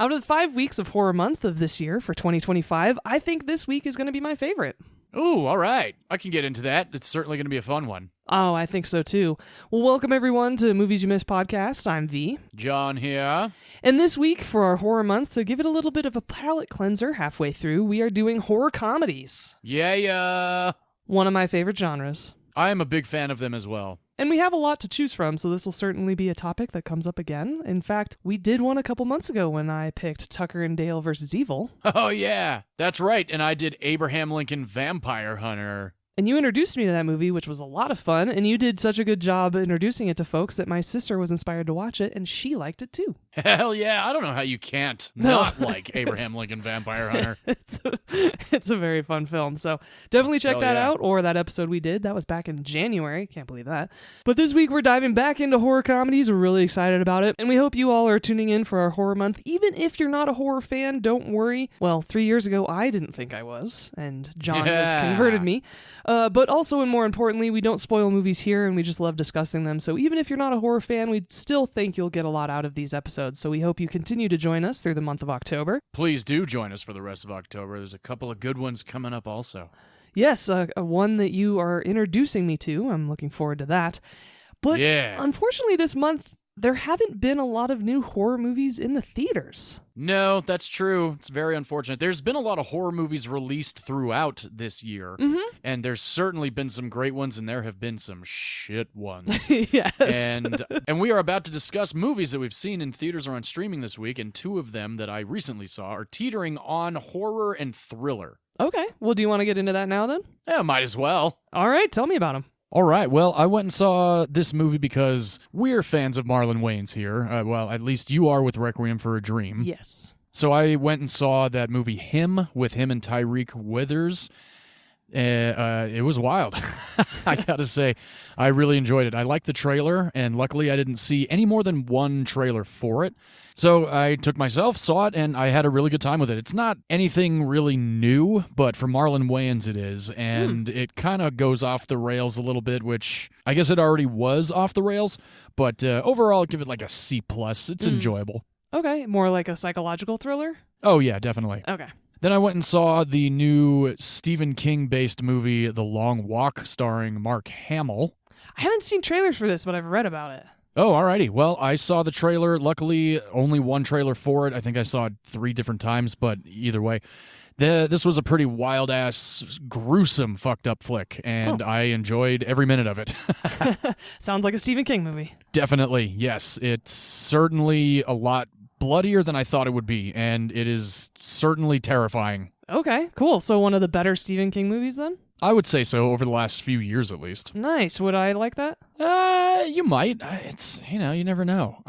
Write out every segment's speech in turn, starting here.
Out of the 5 weeks of Horror Month of this year for 2025, I think this week is going to be my favorite. Ooh, all right. I can get into that. It's certainly going to be a fun one. Oh, I think so too. Well, welcome everyone to Movies You Missed podcast. I'm V. John here. And this week, for our Horror Month, to give it a little bit of a palate cleanser halfway through, we are doing horror comedies. Yeah. One of my favorite genres. I am a big fan of them as well. And we have a lot to choose from, so this will certainly be a topic that comes up again. In fact, we did one a couple months ago when I picked Tucker and Dale vs. Evil. Oh, yeah. That's right. And I did Abraham Lincoln Vampire Hunter. And you introduced me to that movie, which was a lot of fun, and you did such a good job introducing it to folks that my sister was inspired to watch it, and she liked it too. Hell yeah, I don't know how you can't not like Abraham Lincoln Vampire Hunter. It's a very fun film, so definitely check that yeah. out, or that episode we did. That was back in January. Can't believe that. But this week we're diving back into horror comedies. We're really excited about it, and we hope you all are tuning in for our horror month. Even if you're not a horror fan, don't worry. Well, 3 years ago, I didn't think I was, and John has converted me. But also, and more importantly, we don't spoil movies here, and we just love discussing them. So even if you're not a horror fan, we still think you'll get a lot out of these episodes. So we hope you continue to join us through the month of October. Please do join us for the rest of October. There's a couple of good ones coming up also. Yes, one that you are introducing me to. I'm looking forward to that. But unfortunately, this month, there haven't been a lot of new horror movies in the theaters. No, that's true. It's very unfortunate. There's been a lot of horror movies released throughout this year, and there's certainly been some great ones, and there have been some shit ones. Yes. And we are about to discuss movies that we've seen in theaters or on streaming this week, and two of them that I recently saw are teetering on horror and thriller. Okay. Well, do you want to get into that now then? Yeah, might as well. All right. Tell me about them. All right, well, I went and saw this movie because we're fans of Marlon Wayans here. Well, at least you are with Requiem for a Dream. Yes. So I went and saw that movie Him with him and Tyreek Withers. It was wild. I gotta say, I really enjoyed it. I liked the trailer, and luckily I didn't see any more than one trailer for it. So I took myself, saw it, and I had a really good time with it. It's not anything really new, but for Marlon Wayans it is, and it kind of goes off the rails a little bit, which I guess it already was off the rails, but overall I'll give it like a C+. It's enjoyable. Okay, more like a psychological thriller? Oh yeah, definitely. Okay. Then I went and saw the new Stephen King-based movie, The Long Walk, starring Mark Hamill. I haven't seen trailers for this, but I've read about it. Oh, alrighty. Well, I saw the trailer. Luckily, only one trailer for it. I think I saw it 3 different times, but either way. This was a pretty wild-ass, gruesome, fucked-up flick, and I enjoyed every minute of it. Sounds like a Stephen King movie. Definitely, yes. It's certainly a lot bloodier than I thought it would be, and it is certainly terrifying. Okay, cool. So one of the better Stephen King movies then? I would say so, over the last few years at least. Nice. Would I like that? You might. It's, you never know.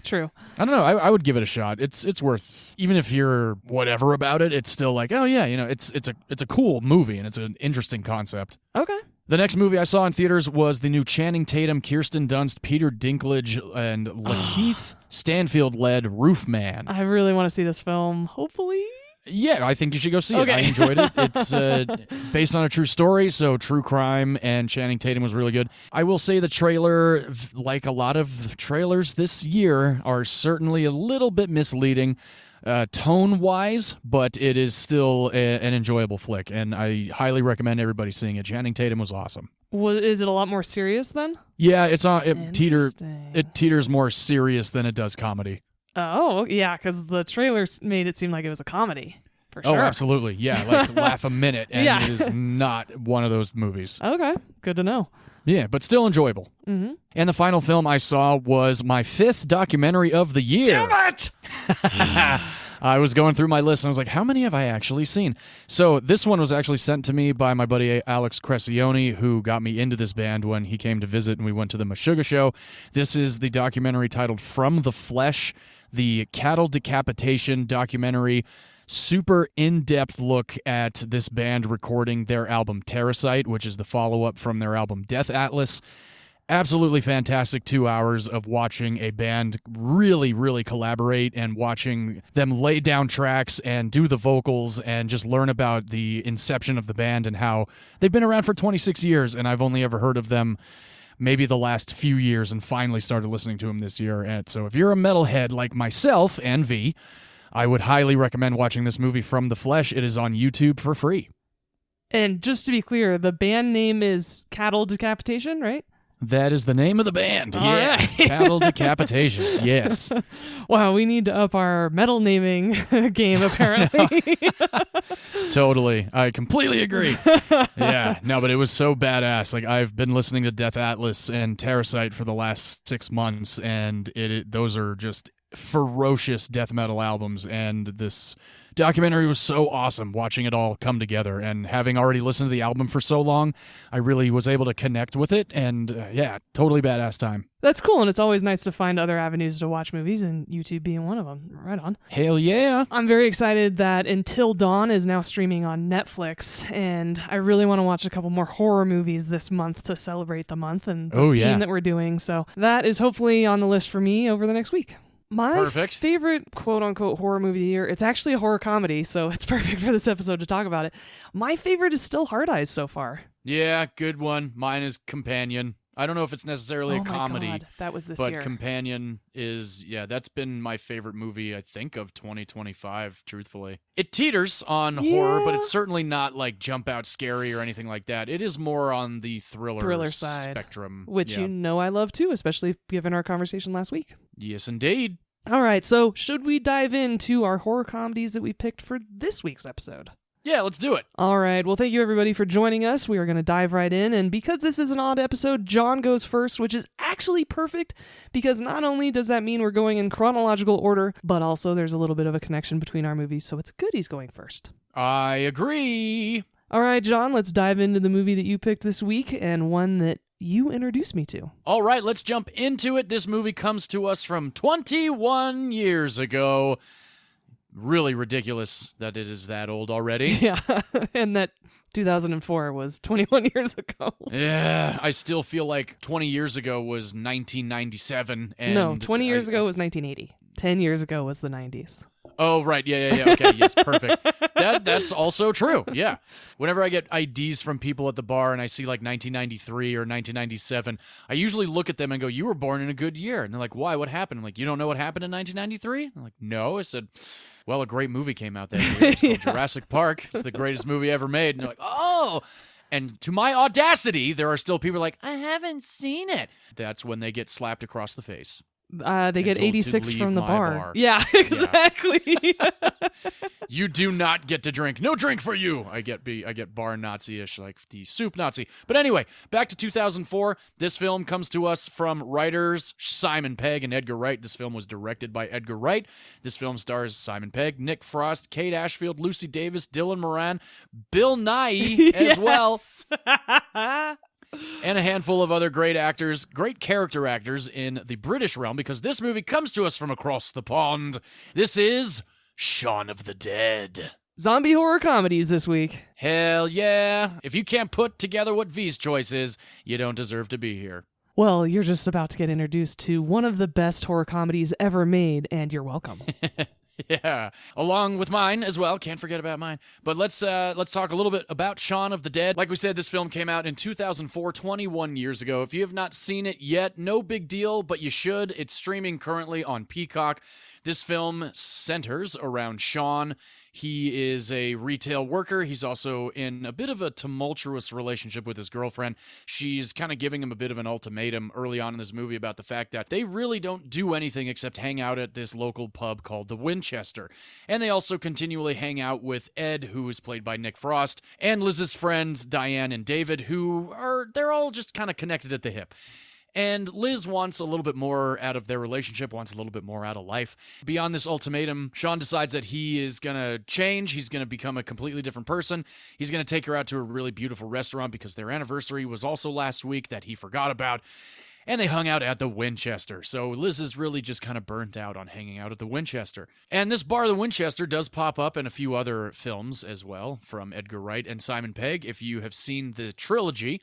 True. I don't know. I would give it a shot. It's worth, even if you're whatever about it, it's still like, oh yeah, it's a cool movie and it's an interesting concept. Okay. The next movie I saw in theaters was the new Channing Tatum, Kirsten Dunst, Peter Dinklage, and Lakeith Stanfield-led Roof Man. I really want to see this film, hopefully. Yeah, I think you should go see it. I enjoyed it. It's based on a true story, so true crime, and Channing Tatum was really good. I will say the trailer, like a lot of trailers this year, are certainly a little bit misleading tone-wise, but it is still an enjoyable flick, and I highly recommend everybody seeing it. Channing Tatum was awesome. Well, is it a lot more serious then? Yeah, it teeters more serious than it does comedy. Oh, yeah, because the trailers made it seem like it was a comedy, for sure. Oh, absolutely. Yeah, like laugh a minute, and it is not one of those movies. Okay, good to know. Yeah, but still enjoyable. Mm-hmm. And the final film I saw was my 5th documentary of the year. Damn it! I was going through my list, and I was like, how many have I actually seen? So this one was actually sent to me by my buddy Alex Crescione, who got me into this band when he came to visit, and we went to the Meshuggah show. This is the documentary titled From the Flesh, the cattle decapitation documentary. Super in-depth look at this band recording their album Terracite, which is the follow-up from their album Death Atlas. Absolutely fantastic 2 hours of watching a band really, really collaborate and watching them lay down tracks and do the vocals and just learn about the inception of the band and how they've been around for 26 years, and I've only ever heard of them maybe the last few years and finally started listening to him this year. And so if you're a metalhead like myself and V, I would highly recommend watching this movie From the Flesh. It is on YouTube for free. And just to be clear, the band name is Cattle Decapitation, right? That is the name of the band. All yeah. right. Cattle Decapitation. Yes. Wow, we need to up our metal naming game, apparently. Totally. I completely agree. Yeah. No, but it was so badass. Like, I've been listening to Death Atlas and Terrasite for the last 6 months, and those are just ferocious death metal albums, and this documentary was so awesome watching it all come together. And having already listened to the album for so long, I really was able to connect with it, and yeah, totally badass time. That's cool, and it's always nice to find other avenues to watch movies, and YouTube being one of them. Right on. Hell yeah. I'm very excited that Until Dawn is now streaming on Netflix, and I really want to watch a couple more horror movies this month to celebrate the month and the theme that we're doing. So that is hopefully on the list for me over the next week. My favorite quote-unquote horror movie of the year, it's actually a horror comedy, so it's perfect for this episode to talk about it. My favorite is still Hard Eyes so far. Yeah, good one. Mine is Companion. I don't know if it's necessarily a comedy. God, that was this but year. Companion is, that's been my favorite movie, I think, of 2025, truthfully. It teeters on horror, but it's certainly not like jump out scary or anything like that. It is more on the thriller side spectrum. Which you know I love too, especially given our conversation last week. Yes, indeed. All right, so should we dive into our horror comedies that we picked for this week's episode? Yeah, let's do it. All right. Well, thank you, everybody, for joining us. We are going to dive right in. And because this is an odd episode, John goes first, which is actually perfect because not only does that mean we're going in chronological order, but also there's a little bit of a connection between our movies, so it's good he's going first. I agree. All right, John, let's dive into the movie that you picked this week and one that you introduced me to. All right, let's jump into it. This movie comes to us from 21 years ago. Really ridiculous that it is that old already. Yeah, and that 2004 was 21 years ago. Yeah, I still feel like 20 years ago was 1997. And no, 20 years ago was 1980. 10 years ago was the 90s. Oh, right. Yeah. Okay, yes, perfect. That's also true. Yeah. Whenever I get IDs from people at the bar and I see like 1993 or 1997, I usually look at them and go, "You were born in a good year." And they're like, "Why? What happened?" I'm like, "You don't know what happened in 1993?" I'm like, "No." I said, "Well, a great movie came out that year. It's called Jurassic Park. It's the greatest movie ever made." And they're like, "Oh." And to my audacity, there are still people like, "I haven't seen it." That's when they get slapped across the face. They get 86 from the bar. Yeah, Yeah. exactly. You do not get to drink. No drink for you. I get bar Nazi-ish, like the soup Nazi. But anyway, back to 2004. This film comes to us from writers Simon Pegg and Edgar Wright. This film was directed by Edgar Wright. This film stars Simon Pegg, Nick Frost, Kate Ashfield, Lucy Davis, Dylan Moran, Bill Nighy as well. And a handful of other great actors, great character actors in the British realm, because this movie comes to us from across the pond. This is Shaun of the Dead. Zombie horror comedies this week. Hell yeah. If you can't put together what V's choice is, you don't deserve to be here. Well, you're just about to get introduced to one of the best horror comedies ever made, and you're welcome. Yeah, along with mine as well. Can't forget about mine. But let's talk a little bit about Shaun of the Dead. Like we said, this film came out in 2004, 21 years ago. If you have not seen it yet, no big deal, but you should. It's streaming currently on Peacock. This film centers around Shaun. He is a retail worker. He's also in a bit of a tumultuous relationship with his girlfriend. She's kind of giving him a bit of an ultimatum early on in this movie about the fact that they really don't do anything except hang out at this local pub called the Winchester. And they also continually hang out with Ed, who is played by Nick Frost, and Liz's friends Diane and David, they're all just kind of connected at the hip. And Liz wants a little bit more out of their relationship, wants a little bit more out of life. Beyond this ultimatum, Shaun decides that he is going to change. He's going to become a completely different person. He's going to take her out to a really beautiful restaurant because their anniversary was also last week that he forgot about. And they hung out at the Winchester. So Liz is really just kind of burnt out on hanging out at the Winchester. And this bar, the Winchester, does pop up in a few other films as well from Edgar Wright and Simon Pegg. If you have seen the trilogy,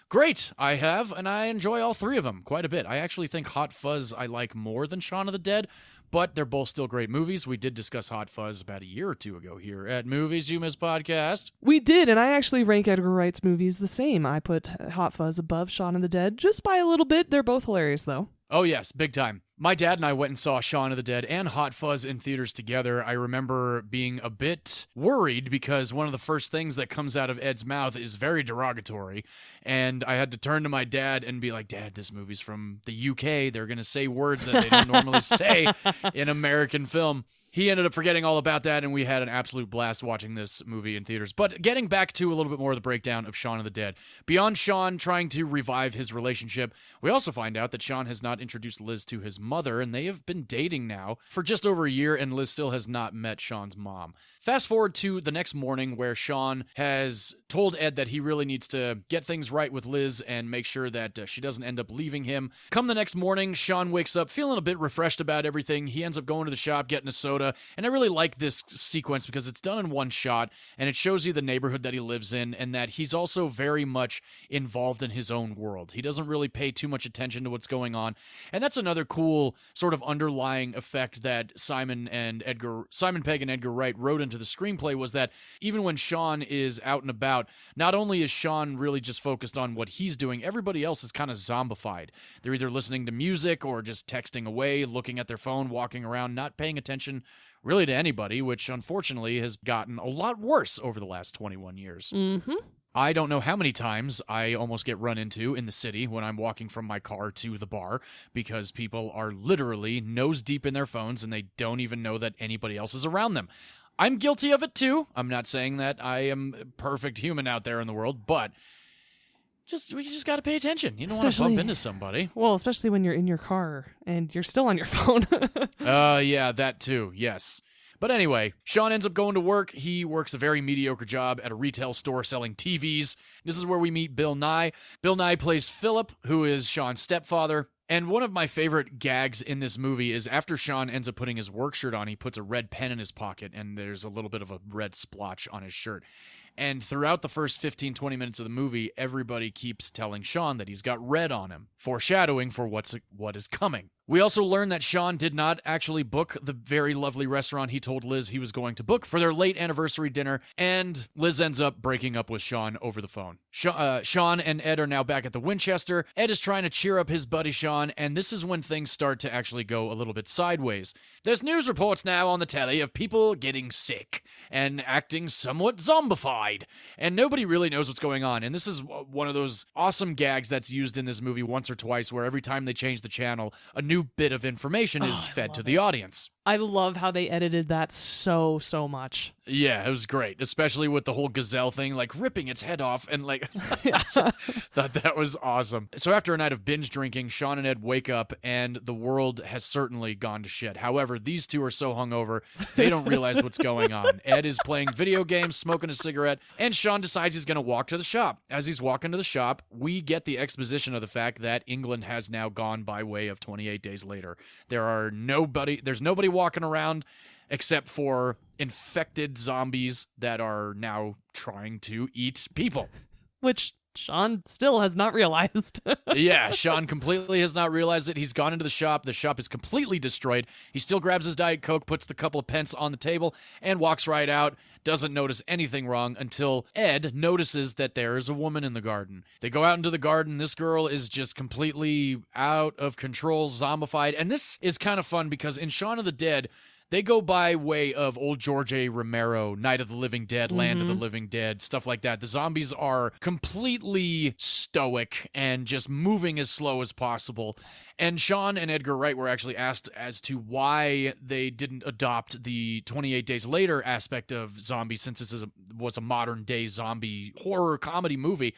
Great, I have, and I enjoy all three of them quite a bit. I actually think Hot Fuzz I like more than Shaun of the Dead, but they're both still great movies. We did discuss Hot Fuzz about a year or two ago here at Movies You Miss Podcast. We did, and I actually rank Edgar Wright's movies the same. I put Hot Fuzz above Shaun of the Dead, just by a little bit. They're both hilarious, though. Oh, yes, big time. My dad and I went and saw Shaun of the Dead and Hot Fuzz in theaters together. I remember being a bit worried because one of the first things that comes out of Ed's mouth is very derogatory. And I had to turn to my dad and be like, Dad, this movie's from the UK. They're going to say words that they don't normally say in American film. He ended up forgetting all about that, and we had an absolute blast watching this movie in theaters. But getting back to a little bit more of the breakdown of Shaun of the Dead. Beyond Shaun trying to revive his relationship, we also find out that Shaun has not introduced Liz to his mother, and they have been dating now for just over a year, and Liz still has not met Shaun's mom. Fast forward to the next morning where Shaun has told Ed that he really needs to get things right with Liz and make sure that she doesn't end up leaving him. Come the next morning, Shaun wakes up feeling a bit refreshed about everything. He ends up going to the shop, getting a soda, and I really like this sequence because it's done in one shot, and it shows you the neighborhood that he lives in and that he's also very much involved in his own world. He doesn't really pay too much attention to what's going on, and that's another cool sort of underlying effect that Simon Pegg and Edgar Wright wrote into the screenplay, was that even when Shaun is out and about, not only is Shaun really just focused on what he's doing, everybody else is kind of zombified. They're either listening to music or just texting away, looking at their phone, walking around, not paying attention really to anybody, which unfortunately has gotten a lot worse over the last 21 years. Mm-hmm. I don't know how many times I almost get run into in the city when I'm walking from my car to the bar because people are literally nose deep in their phones and they don't even know that anybody else is around them. I'm guilty of it too. I'm not saying that I am a perfect human out there in the world, but we just got to pay attention. You don't want to bump into somebody. Well, especially when you're in your car and you're still on your phone. Yeah, that too, yes. But anyway, Shaun ends up going to work. He works a very mediocre job at a retail store selling TVs. This is where we meet Bill Nye. Bill Nye plays Philip, who is Shaun's stepfather. And one of my favorite gags in this movie is after Shaun ends up putting his work shirt on, he puts a red pen in his pocket, and there's a little bit of a red splotch on his shirt. And throughout the first 15, 20 minutes of the movie, everybody keeps telling Shaun that he's got red on him, foreshadowing for what is coming. We also learn that Shaun did not actually book the very lovely restaurant he told Liz he was going to book for their late anniversary dinner, and Liz ends up breaking up with Shaun over the phone. Shaun and Ed are now back at the Winchester. Ed is trying to cheer up his buddy Shaun, and this is when things start to actually go a little bit sideways. There's news reports now on the telly of people getting sick and acting somewhat zombified, and nobody really knows what's going on. And this is one of those awesome gags that's used in this movie once or twice, where every time they change the channel, a new bit of information is fed to the audience. I love how they edited that so much. Yeah, it was great, especially with the whole gazelle thing, like ripping its head off, and like, thought that was awesome. So after a night of binge drinking, Shaun and Ed wake up, and the world has certainly gone to shit. However, these two are so hungover, they don't realize what's going on. Ed is playing video games, smoking a cigarette, and Shaun decides he's going to walk to the shop. As he's walking to the shop, we get the exposition of the fact that England has now gone by way of 28 days later. There's nobody walking around except for infected zombies that are now trying to eat people. Which Shaun still has not realized. Yeah, Shaun completely has not realized it. He's gone into the shop. The shop is completely destroyed. He still grabs his Diet Coke, puts the couple of pence on the table, and walks right out. Doesn't notice anything wrong until Ed notices that there is a woman in the garden. They go out into the garden. This girl is just completely out of control, zombified. And this is kind of fun because in Shaun of the Dead, they go by way of old George A. Romero, Night of the Living Dead, Land of the Living Dead, stuff like that. The zombies are completely stoic and just moving as slow as possible. And Shaun and Edgar Wright were actually asked as to why they didn't adopt the 28 Days Later aspect of zombies, since this was a modern-day zombie horror comedy movie.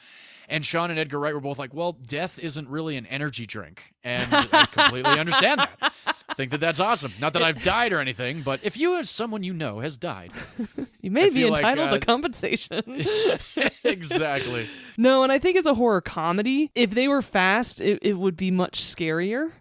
And Shaun and Edgar Wright were both like, well, death isn't really an energy drink. And I completely understand that. I think that that's awesome. Not that I've died or anything, but if you or someone you know has died, you may be entitled to compensation. Exactly. No, and I think as a horror comedy, if they were fast, it would be much scarier.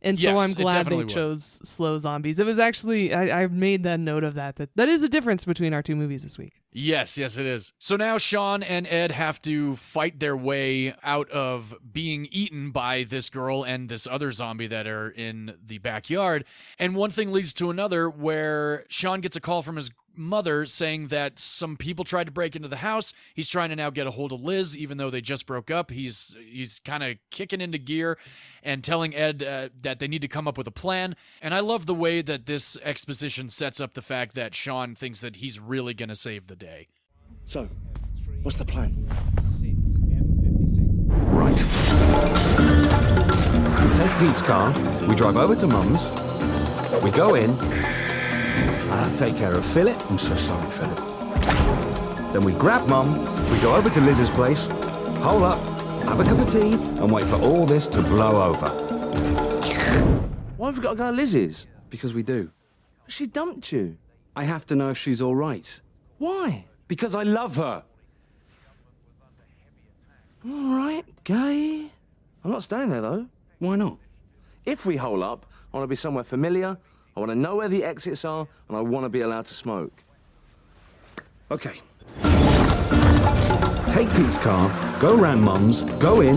And so Yes, I'm it glad they definitely would. chose slow zombies. It was actually, I made that note of that is a difference between our two movies this week. Yes, it is. So now Shaun and Ed have to fight their way out of being eaten by this girl and this other zombie that are in the backyard. And one thing leads to another where Shaun gets a call from his mother saying that some people tried to break into the house. He's trying to now get a hold of Liz, even though they just broke up. He's kind of kicking into gear and telling Ed that they need to come up with a plan. And I love the way that this exposition sets up the fact that Shaun thinks that he's really going to save the day. So, what's the plan? Right. We take Pete's car, we drive over to Mum's, we go in, I take care of Philip. I'm so sorry, Philip. Then we grab Mum, we go over to Liz's place, hole up, have a cup of tea, and wait for all this to blow over. Why have we got to go to Liz's? Because we do. She dumped you. I have to know if she's all right. Why? Because I love her. All right, gay. I'm not staying there, though. Why not? If we hole up, I want to be somewhere familiar, I want to know where the exits are, and I want to be allowed to smoke. Okay. Take Pete's car, go round Mum's, go in,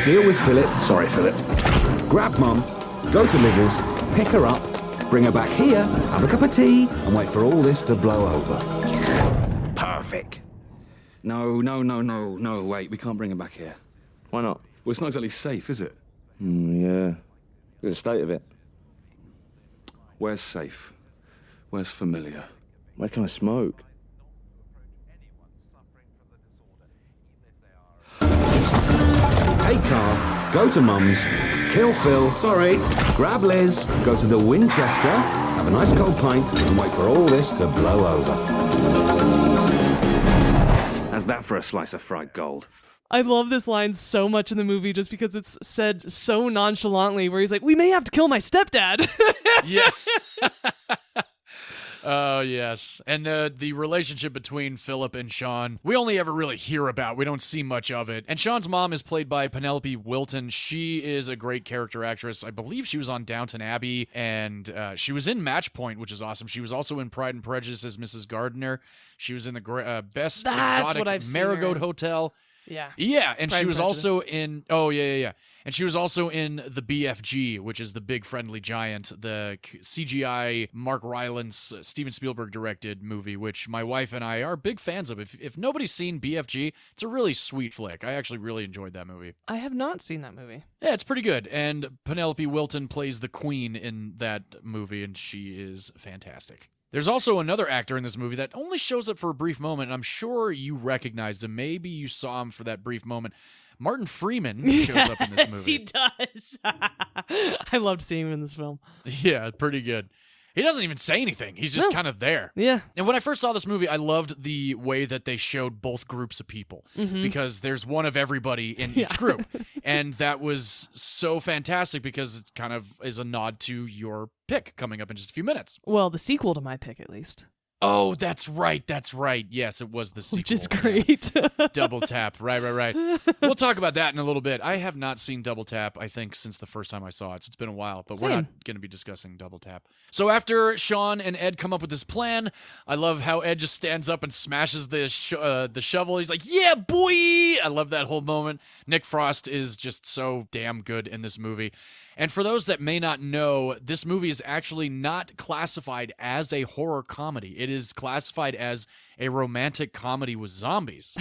deal with Philip. Sorry, Philip. Grab Mum, go to Liz's, pick her up, bring her back here, have a cup of tea, and wait for all this to blow over. Perfect. No, wait, we can't bring her back here. Why not? Well, it's not exactly safe, is it? Yeah. The state of it. Where's safe? Where's familiar? Where can I smoke? Take car, go to Mum's, kill Phil, sorry, grab Liz, go to the Winchester, have a nice cold pint, and wait for all this to blow over. How's that for a slice of fried gold? I love this line so much in the movie just because it's said so nonchalantly where he's like, we may have to kill my stepdad. Yeah. Oh, yes. And the relationship between Philip and Shaun, we only ever really hear about. We don't see much of it. And Shaun's mom is played by Penelope Wilton. She is a great character actress. I believe she was on Downton Abbey, and she was in Match Point, which is awesome. She was also in Pride and Prejudice as Mrs. Gardner. She was in the Best That's Exotic what I've seen Marigold her. Hotel. Yeah. Yeah, and Pride she and was Prejudice. also in... Oh, yeah. And she was also in the BFG, which is the Big Friendly Giant, the CGI Mark Rylance, Steven Spielberg-directed movie, which my wife and I are big fans of. If nobody's seen BFG, it's a really sweet flick. I actually really enjoyed that movie. I have not seen that movie. Yeah, it's pretty good. And Penelope Wilton plays the queen in that movie, and she is fantastic. There's also another actor in this movie that only shows up for a brief moment, and I'm sure you recognized him. Maybe you saw him for that brief moment. Martin Freeman shows up in this movie. Yes, he does. I loved seeing him in this film. Yeah, pretty good. He doesn't even say anything. He's just kind of there. Yeah. And when I first saw this movie, I loved the way that they showed both groups of people because there's one of everybody in each group. And that was so fantastic because it kind of is a nod to your pick coming up in just a few minutes. Well, the sequel to my pick, at least. Oh, that's right. Yes, it was the sequel. Which is Yeah. great. Double Tap. Right. We'll talk about that in a little bit. I have not seen Double Tap, I think, since the first time I saw it. So it's been a while, but we're Same. not going to be discussing Double Tap. So after Shaun and Ed come up with this plan, I love how Ed just stands up and smashes the shovel. He's like, yeah, boy! I love that whole moment. Nick Frost is just so damn good in this movie. And for those that may not know, this movie is actually not classified as a horror comedy. It is classified as a romantic comedy with zombies.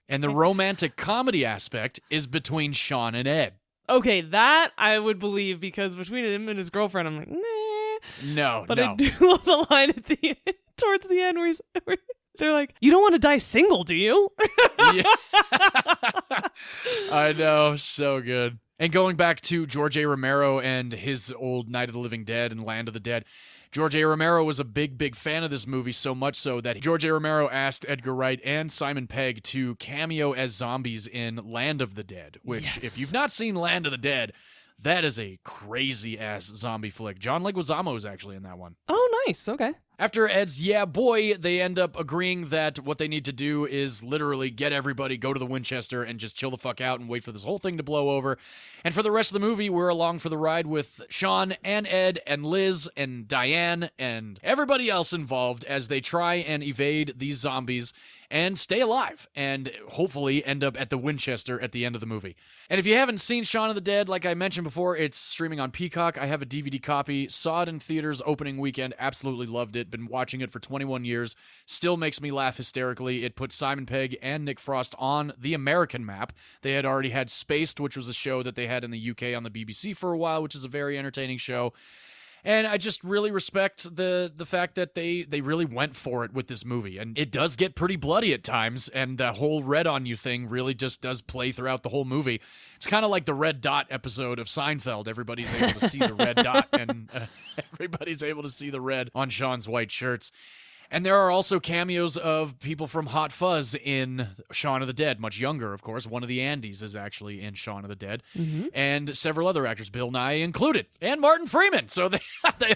And the romantic comedy aspect is between Shaun and Ed. Okay, that I would believe because between him and his girlfriend, I'm like, nah. No, But no. I do love the line at the towards the end where they're like, you don't want to die single, do you? Yeah. I know, so good. And going back to George A. Romero and his old Night of the Living Dead and Land of the Dead, George A. Romero was a big fan of this movie, so much so that George A. Romero asked Edgar Wright and Simon Pegg to cameo as zombies in Land of the Dead, which, Yes. if you've not seen Land of the Dead, That is a crazy-ass zombie flick. John Leguizamo is actually in that one. Oh, nice. Okay. After Ed's yeah boy, they end up agreeing that what they need to do is literally get everybody, go to the Winchester, and just chill the fuck out and wait for this whole thing to blow over. And for the rest of the movie, we're along for the ride with Shaun and Ed and Liz and Diane and everybody else involved as they try and evade these zombies and stay alive and hopefully end up at the Winchester at the end of the movie. And if you haven't seen Shaun of the Dead, like I mentioned before, it's streaming on Peacock. I have a DVD copy. Saw it in theaters opening weekend. Absolutely loved it. Been watching it for 21 years. Still makes me laugh hysterically. It put Simon Pegg and Nick Frost on the American map. They had already had Spaced, which was a show that they had in the UK on the BBC for a while, which is a very entertaining show. And I just really respect the fact that they really went for it with this movie. And it does get pretty bloody at times, and the whole red on you thing really just does play throughout the whole movie. It's kind of like the red dot episode of Seinfeld. Everybody's able to see the red dot, and everybody's able to see the red on Shaun's white shirts. And there are also cameos of people from Hot Fuzz in Shaun of the Dead, much younger, of course. One of the Andys is actually in Shaun of the Dead. Mm-hmm. And several other actors, Bill Nye included, and Martin Freeman. So they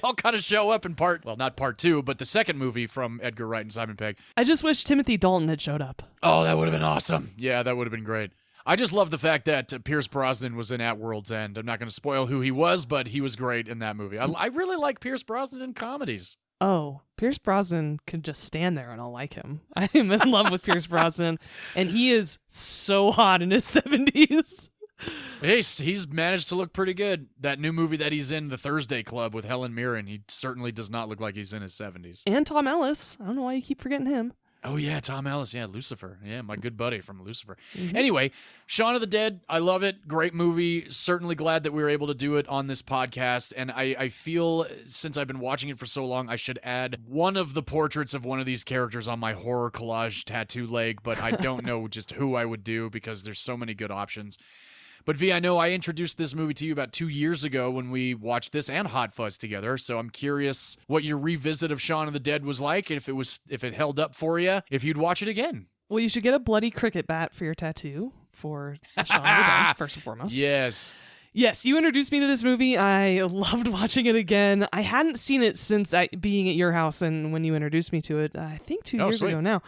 all kind of show up in not part 2, but the second movie from Edgar Wright and Simon Pegg. I just wish Timothy Dalton had showed up. Oh, that would have been awesome. Yeah, that would have been great. I just love the fact that Pierce Brosnan was in At World's End. I'm not going to spoil who he was, but he was great in that movie. I really like Pierce Brosnan in comedies. Oh, Pierce Brosnan could just stand there and I'll like him. I am in love with Pierce Brosnan, and he is so hot in his 70s. He's managed to look pretty good. That new movie that he's in, The Thursday Club with Helen Mirren, he certainly does not look like he's in his 70s. And Tom Ellis. I don't know why you keep forgetting him. Oh, yeah, Tom Ellis. Yeah, Lucifer. Yeah, my good buddy from Lucifer. Mm-hmm. Anyway, Shaun of the Dead, I love it. Great movie. Certainly glad that we were able to do it on this podcast. And I feel, since I've been watching it for so long, I should add one of the portraits of one of these characters on my horror collage tattoo leg, but I don't know just who I would do because there's so many good options. But V, I know I introduced this movie to you about 2 years ago when we watched this and Hot Fuzz together, so I'm curious what your revisit of Shaun of the Dead was like, if it held up for you, if you'd watch it again. Well, you should get a bloody cricket bat for your tattoo for Shaun of the Dead, first and foremost. Yes. Yes, you introduced me to this movie. I loved watching it again. I hadn't seen it since being at your house and when you introduced me to it, I think 2 years ago now.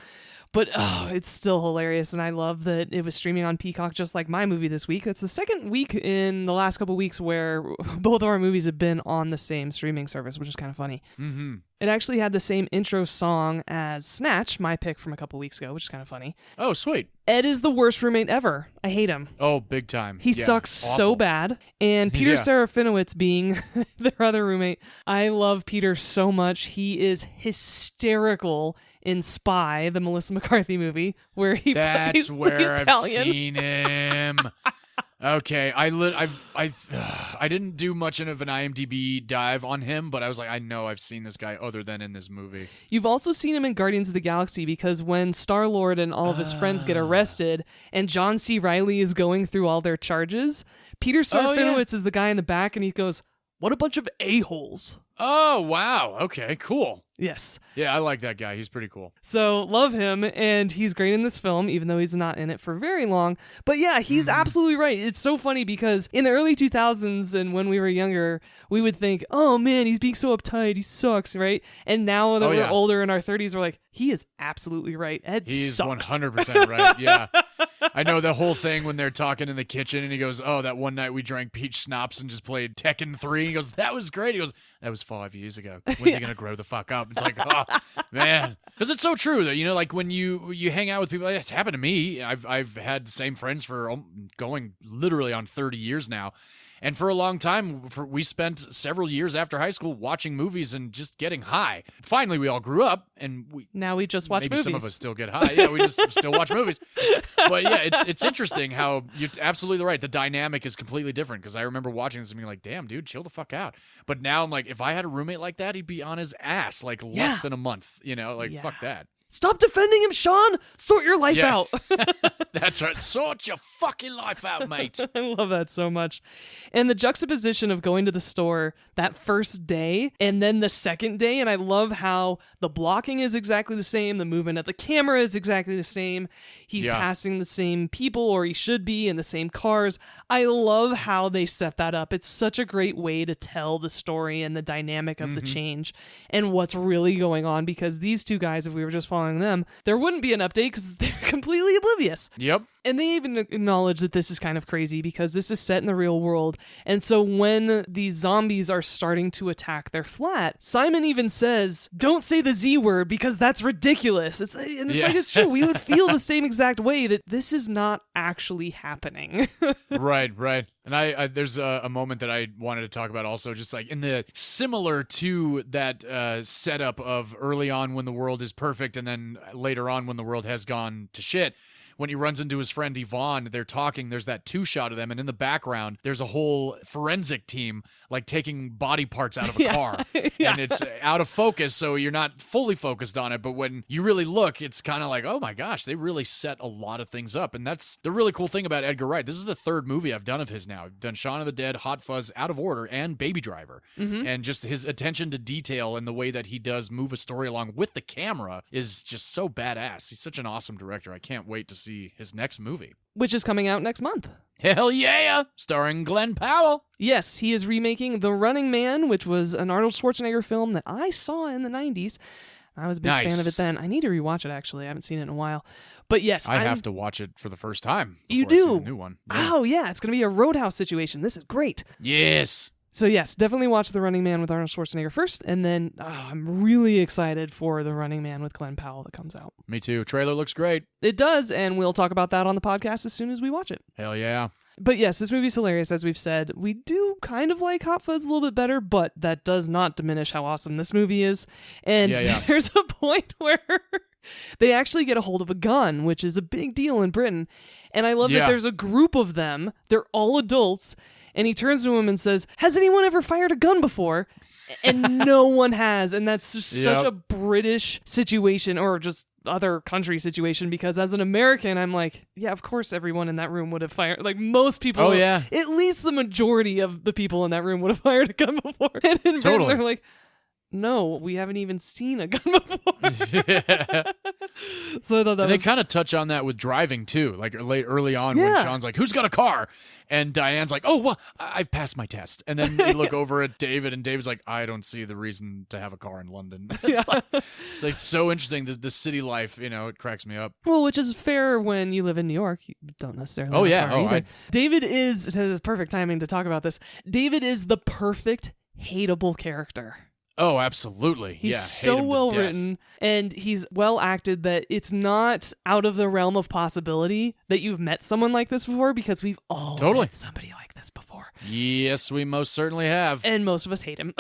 But it's still hilarious, and I love that it was streaming on Peacock just like my movie this week. It's the second week in the last couple weeks where both of our movies have been on the same streaming service, which is kind of funny. Mm-hmm. It actually had the same intro song as Snatch, my pick from a couple weeks ago, which is kind of funny. Oh, sweet. Ed is the worst roommate ever. I hate him. Oh, big time. He sucks so bad. And Peter Serafinowicz being their other roommate, I love Peter so much. He is hysterical in Spy, the Melissa McCarthy movie, where he plays the Italian. I've seen him. Okay, I didn't do much of an IMDb dive on him, but I was like, I know I've seen this guy other than in this movie. You've also seen him in Guardians of the Galaxy, because when Star-Lord and all of his friends get arrested and John C. Reilly is going through all their charges, Peter Serafinowicz is the guy in the back, and he goes, "What a bunch of a-holes." Oh, wow. Okay, cool. Yes. Yeah, I like that guy. He's pretty cool. So, love him, and he's great in this film, even though he's not in it for very long. But yeah, he's absolutely right. It's so funny because in the early 2000s and when we were younger, we would think, oh man, he's being so uptight, he sucks, right? And now that we're older in our 30s, we're like, he is absolutely right. Ed sucks. He's 100% right, yeah. I know the whole thing when they're talking in the kitchen and he goes, oh, that one night we drank peach schnapps and just played Tekken 3. He goes, that was great. He goes, that was 5 years ago. When's he going to grow the fuck up? It's like, oh, man. Because it's so true that, like when you hang out with people, it's happened to me. I've had the same friends for going literally on 30 years now. And for a long time, we spent several years after high school watching movies and just getting high. Finally, we all grew up, and now we just watch movies. Maybe some of us still get high. Yeah, we just still watch movies. But yeah, it's interesting how you're absolutely right. The dynamic is completely different, because I remember watching this and being like, damn, dude, chill the fuck out. But now I'm like, if I had a roommate like that, he'd be on his ass like less than a month. Fuck that. Stop defending him, Shaun! Sort your life out. That's right. Sort your fucking life out, mate. I love that so much. And the juxtaposition of going to the store that first day and then the second day, and I love how the blocking is exactly the same, the movement of the camera is exactly the same. He's passing the same people, or he should be, in the same cars. I love how they set that up. It's such a great way to tell the story and the dynamic of the change and what's really going on, because these two guys, if we were just following them, there wouldn't be an update because they're completely oblivious. Yep. And they even acknowledge that this is kind of crazy because this is set in the real world. And so when these zombies are starting to attack their flat, Simon even says, don't say the Z word because that's ridiculous. It's like, it's true. We would feel the same exact way that this is not actually happening. Right. And I there's a moment that I wanted to talk about also, just like in the similar to that setup of early on when the world is perfect and then later on when the world has gone to shit. When he runs into his friend Yvonne, they're talking, there's that two shot of them, and in the background, there's a whole forensic team, like, taking body parts out of a car. And it's out of focus, so you're not fully focused on it, but when you really look, it's kind of like, oh my gosh, they really set a lot of things up. And that's the really cool thing about Edgar Wright. This is the third movie I've done of his now. I've done Shaun of the Dead, Hot Fuzz, Out of Order, and Baby Driver. And just his attention to detail and the way that he does move a story along with the camera is just so badass. He's such an awesome director. I can't wait to see his next movie, which is coming out next month. Hell yeah! Starring Glenn Powell. Yes, he is remaking The Running Man, which was an Arnold Schwarzenegger film that I saw in the 90s. I was a big fan of it then. I need to rewatch it, actually. I haven't seen it in a while. But yes, I have to watch it for the first time. You do? I see the new one. Yeah. Oh, yeah. It's going to be a Roadhouse situation. This is great. Yes. So yes, definitely watch The Running Man with Arnold Schwarzenegger first, and then I'm really excited for The Running Man with Glenn Powell that comes out. Me too. Trailer looks great. It does, and we'll talk about that on the podcast as soon as we watch it. Hell yeah. But yes, this movie's hilarious, as we've said. We do kind of like Hot Fuzz a little bit better, but that does not diminish how awesome this movie is. And there's a point where they actually get a hold of a gun, which is a big deal in Britain. And I love that there's a group of them. They're all adults. And he turns to him and says, has anyone ever fired a gun before? And no one has. And that's just such a British situation, or just other country situation, because as an American, I'm like, yeah, of course everyone in that room would have fired. Like, most people, at least the majority of the people in that room would have fired a gun before. And in Britain, they're like, no, we haven't even seen a gun before. So I thought that they kind of touch on that with driving too, like early on when Shaun's like, "Who's got a car?" And Diane's like, "Oh, well, I've passed my test." And then they look over at David, and David's like, "I don't see the reason to have a car in London." It's like so interesting. The city life, it cracks me up. Well, which is fair when you live in New York. You don't necessarily have a car either. David is, this is perfect timing to talk about this. David is the perfect hateable character. Oh, absolutely. He's so well written, and he's well acted that it's not out of the realm of possibility that you've met someone like this before, because we've all met somebody like this before. Yes, we most certainly have. And most of us hate him.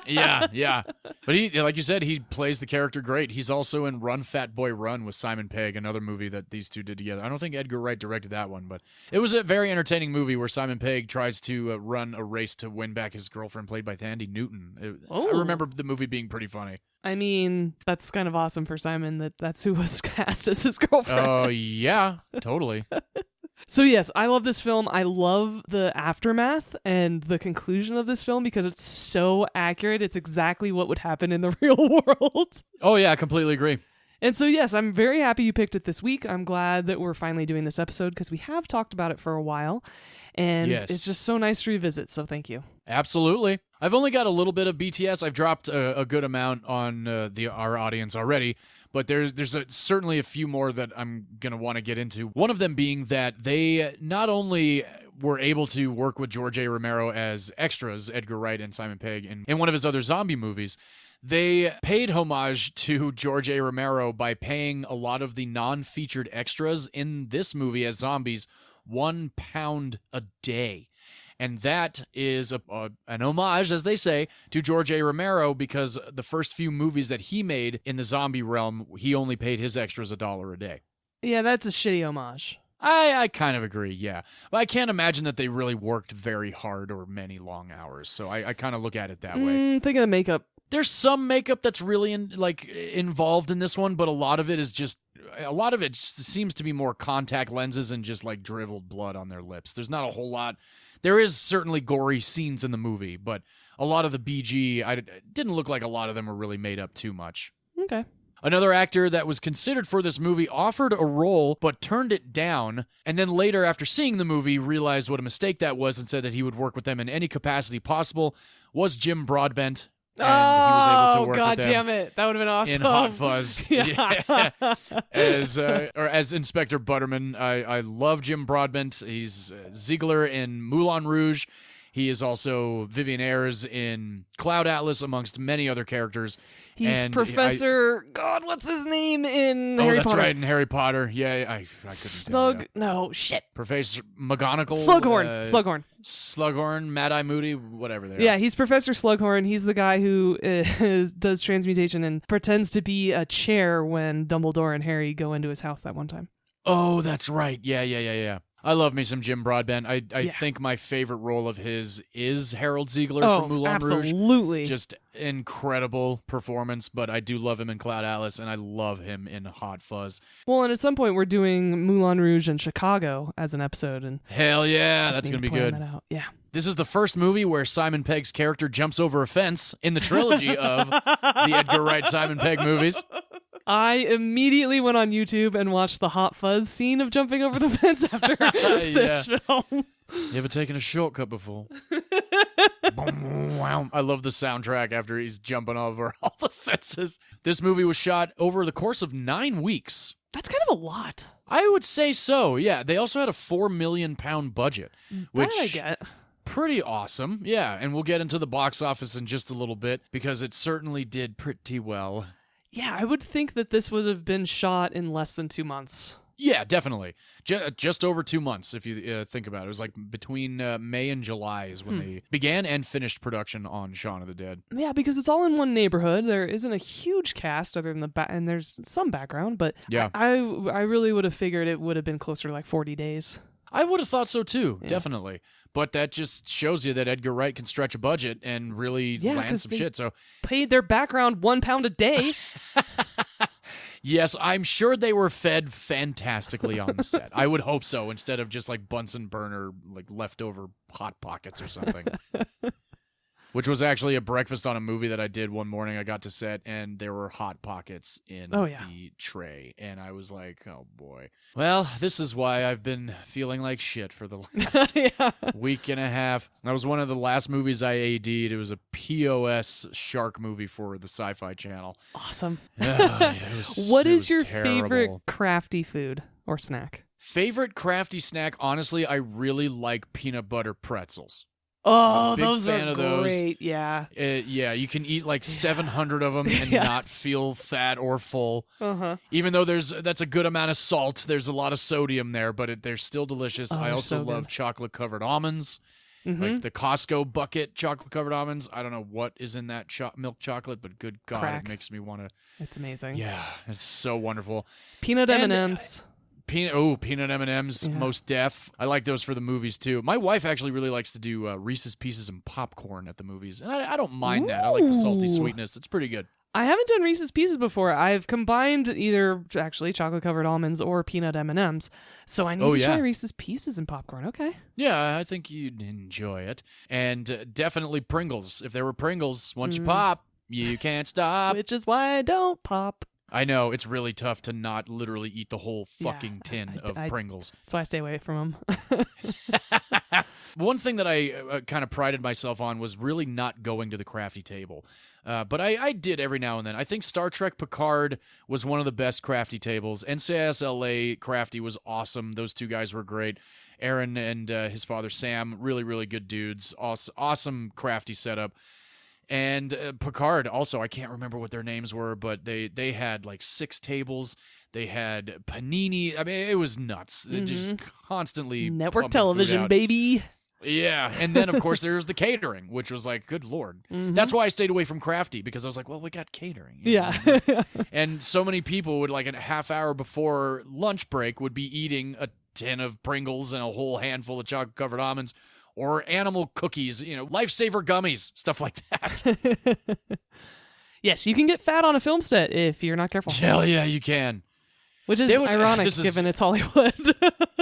Yeah. But he, like you said, he plays the character great. He's also in Run, Fat Boy, Run with Simon Pegg, another movie that these two did together. I don't think Edgar Wright directed that one, but it was a very entertaining movie where Simon Pegg tries to run a race to win back his girlfriend, played by Thandie Newton. I remember the movie being pretty funny. I mean, that's kind of awesome for Simon that's who was cast as his girlfriend. Oh, yeah, totally. So yes, I love this film. I love the aftermath and the conclusion of this film because it's so accurate. It's exactly what would happen in the real world. Oh yeah, I completely agree. And so yes, I'm very happy you picked it this week. I'm glad that we're finally doing this episode because we have talked about it for a while. And it's just so nice to revisit, so thank you. Absolutely. I've only got a little bit of BTS. I've dropped a good amount on our audience already. But there's certainly a few more that I'm going to want to get into. One of them being that they not only were able to work with George A. Romero as extras, Edgar Wright and Simon Pegg, in one of his other zombie movies, they paid homage to George A. Romero by paying a lot of the non-featured extras in this movie as zombies £1 a day. And that is an homage, as they say, to George A. Romero, because the first few movies that he made in the zombie realm, he only paid his extras $1 a day. Yeah, that's a shitty homage. I kind of agree, yeah. But I can't imagine that they really worked very hard or many long hours, so I kind of look at it that way. Think of the makeup. There's some makeup that's really involved in this one, but a lot of it is just a lot of it seems to be more contact lenses and just like dribbled blood on their lips. There's not a whole lot. There is certainly gory scenes in the movie, but a lot of the BG, it didn't look like a lot of them were really made up too much. Okay. Another actor that was considered for this movie offered a role but turned it down, and then later, after seeing the movie, realized what a mistake that was and said that he would work with them in any capacity possible, was Jim Broadbent. And he was able to work God with them damn it. That would have been awesome. in Hot Fuzz. Yeah. As Inspector Butterman. I love Jim Broadbent. He's Ziegler in Moulin Rouge. He is also Vivian Ayres in Cloud Atlas, amongst many other characters. He's Professor... God, what's his name in Harry Potter? Oh, that's right, in Harry Potter. Yeah, I couldn't tell you. No, shit. Professor McGonagall. Slughorn, Mad-Eye Moody, whatever they are. Yeah, he's Professor Slughorn. He's the guy who does transmutation and pretends to be a chair when Dumbledore and Harry go into his house that one time. Oh, that's right. Yeah. I love me some Jim Broadbent. I think my favorite role of his is Harold Ziegler from Moulin Rouge. Absolutely. Just incredible performance, but I do love him in Cloud Atlas, and I love him in Hot Fuzz. Well, and at some point we're doing Moulin Rouge and Chicago as an episode. And hell yeah, that's going to be good. That out. Yeah. This is the first movie where Simon Pegg's character jumps over a fence in the trilogy of the Edgar Wright Simon Pegg movies. I immediately went on YouTube and watched the Hot Fuzz scene of jumping over the fence after this film. You ever taken a shortcut before? Wow. I love the soundtrack after he's jumping over all the fences. This movie was shot over the course of 9 weeks. That's kind of a lot. I would say so, yeah. They also had a £4 million budget, which I get. Pretty awesome. Yeah, and we'll get into the box office in just a little bit because it certainly did pretty well. Yeah, I would think that this would have been shot in less than 2 months. Yeah, definitely. Just over 2 months, if you think about it. It was like between May and July is when they began and finished production on Shaun of the Dead. Yeah, because it's all in one neighborhood. There isn't a huge cast other than and there's some background, but yeah. I really would have figured it would have been closer to like 40 days. I would have thought so too, definitely. But that just shows you that Edgar Wright can stretch a budget and really land some shit. So paid their background £1 a day. Yes, I'm sure they were fed fantastically on the set. I would hope so, instead of just like Bunsen burner, like leftover Hot Pockets or something. Which was actually a breakfast on a movie that I did one morning. I got to set, and there were Hot Pockets in the tray. And I was like, oh, boy. Well, this is why I've been feeling like shit for the last week and a half. That was one of the last movies I AD'd. It was a POS shark movie for the Sci-Fi Channel. Awesome. What is your favorite crafty food or snack? Favorite crafty snack? Honestly, I really like peanut butter pretzels. Oh, those are great. Yeah. Yeah, you can eat like 700 of them and not feel fat or full. Even though that's a good amount of salt, there's a lot of sodium there, but they're still delicious. I also love chocolate-covered almonds, like the Costco bucket chocolate-covered almonds. I don't know what is in that milk chocolate, but good God, it makes me want to... It's amazing. Yeah, it's so wonderful. Peanut M&Ms. Peanut M&Ms, most def. I like those for the movies, too. My wife actually really likes to do Reese's Pieces and popcorn at the movies, and I don't mind that. I like the salty sweetness. It's pretty good. I haven't done Reese's Pieces before. I've combined either, actually, chocolate-covered almonds or peanut M&Ms, so I need to try Reese's Pieces and popcorn. Okay. Yeah, I think you'd enjoy it. And definitely Pringles. If there were Pringles, once you pop, you can't stop. Which is why I don't pop. I know, it's really tough to not literally eat the whole fucking tin of Pringles. So I stay away from them. One thing that I kind of prided myself on was really not going to the crafty table. But I did every now and then. I think Star Trek Picard was one of the best crafty tables. NCIS LA crafty was awesome. Those two guys were great. Aaron and his father Sam, really, really good dudes. Awesome crafty setup. And Picard, also, I can't remember what their names were, but they had like 6 tables. They had panini. I mean, it was nuts. They just constantly network television, baby. Yeah, and then, of course, there's the catering, which was like, good Lord. That's why I stayed away from crafty, because I was like, well, we got catering. Yeah. And so many people would, like, a half hour before lunch break, would be eating a tin of Pringles and a whole handful of chocolate-covered almonds, or animal cookies, lifesaver gummies, stuff like that. Yes, you can get fat on a film set if you're not careful. Hell yeah, you can. Which is ironic given it's Hollywood.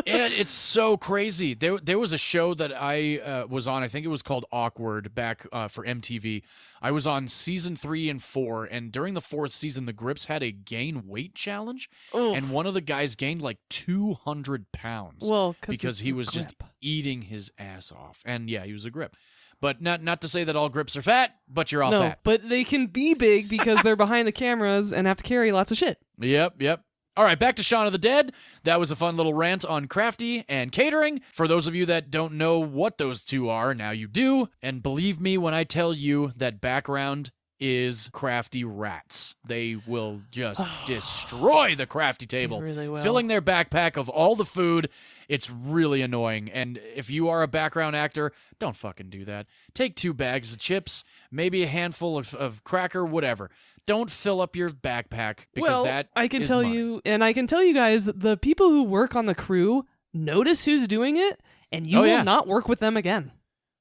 And it's so crazy. There was a show that I was on. I think it was called Awkward back for MTV. I was on season 3 and 4, and during the 4th season, the Grips had a gain weight challenge, and one of the guys gained like 200 pounds. Well, because he was just eating his ass off. And yeah, he was a Grip. But not to say that all Grips are fat, but you're all fat. No, but they can be big because they're behind the cameras and have to carry lots of shit. Yep. All right, back to Shaun of the Dead. That was a fun little rant on crafty and catering. For those of you that don't know what those two are, now you do. And believe me when I tell you that background is crafty rats. They will just destroy the crafty table, really will. Filling their backpack of all the food. It's really annoying. And if you are a background actor, don't fucking do that. Take 2 bags of chips, maybe a handful of cracker, whatever. Don't fill up your backpack because I can is tell money. you, and I can tell you guys, the people who work on the crew notice who's doing it, and you will not work with them again.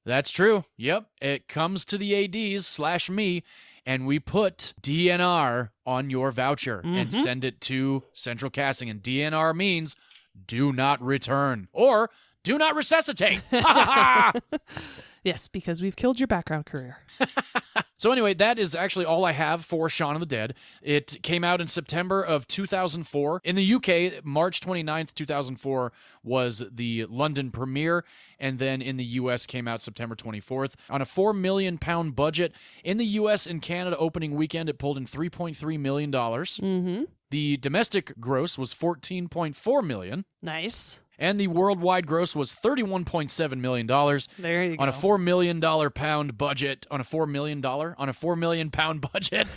That's true. Yep. It comes to the ADs/me, and we put DNR on your voucher and send it to Central Casting. And DNR means do not return or do not resuscitate. Yes, because we've killed your background career. So anyway, that is actually all I have for Shaun of the Dead. It came out in September of 2004. In the UK, March 29th, 2004 was the London premiere, and then in the US came out September 24th. On a £4 million budget, in the US and Canada opening weekend, it pulled in $3.3 million. Mm-hmm. The domestic gross was $14.4 million. Nice. And the worldwide gross was $31.7 million. There you go. On a $4 million budget, on a $4 million budget,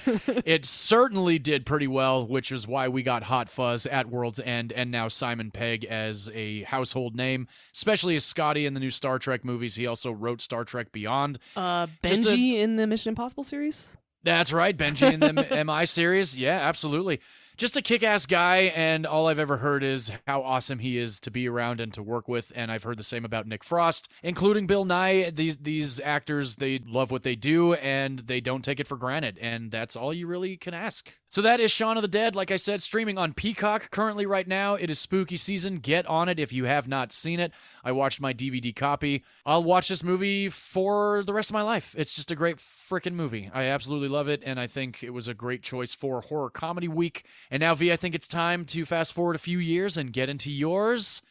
it certainly did pretty well, which is why we got Hot Fuzz at World's End and now Simon Pegg as a household name, especially as Scotty in the new Star Trek movies. He also wrote Star Trek Beyond. Benji in the Mission Impossible series? That's right, Benji in the MI series. Yeah, absolutely. Just a kick-ass guy, and all I've ever heard is how awesome he is to be around and to work with, and I've heard the same about Nick Frost, including Bill Nye. These actors, they love what they do, and they don't take it for granted, and that's all you really can ask. So that is Shaun of the Dead, like I said, streaming on Peacock currently right now. It is spooky season. Get on it if you have not seen it. I watched my DVD copy. I'll watch this movie for the rest of my life. It's just a great freaking movie. I absolutely love it, and I think it was a great choice for Horror Comedy Week. And now, V, I think it's time to fast forward a few years and get into yours.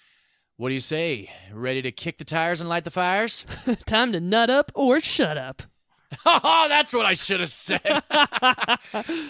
What do you say? Ready to kick the tires and light the fires? Time to nut up or shut up. Oh, that's what I should have said.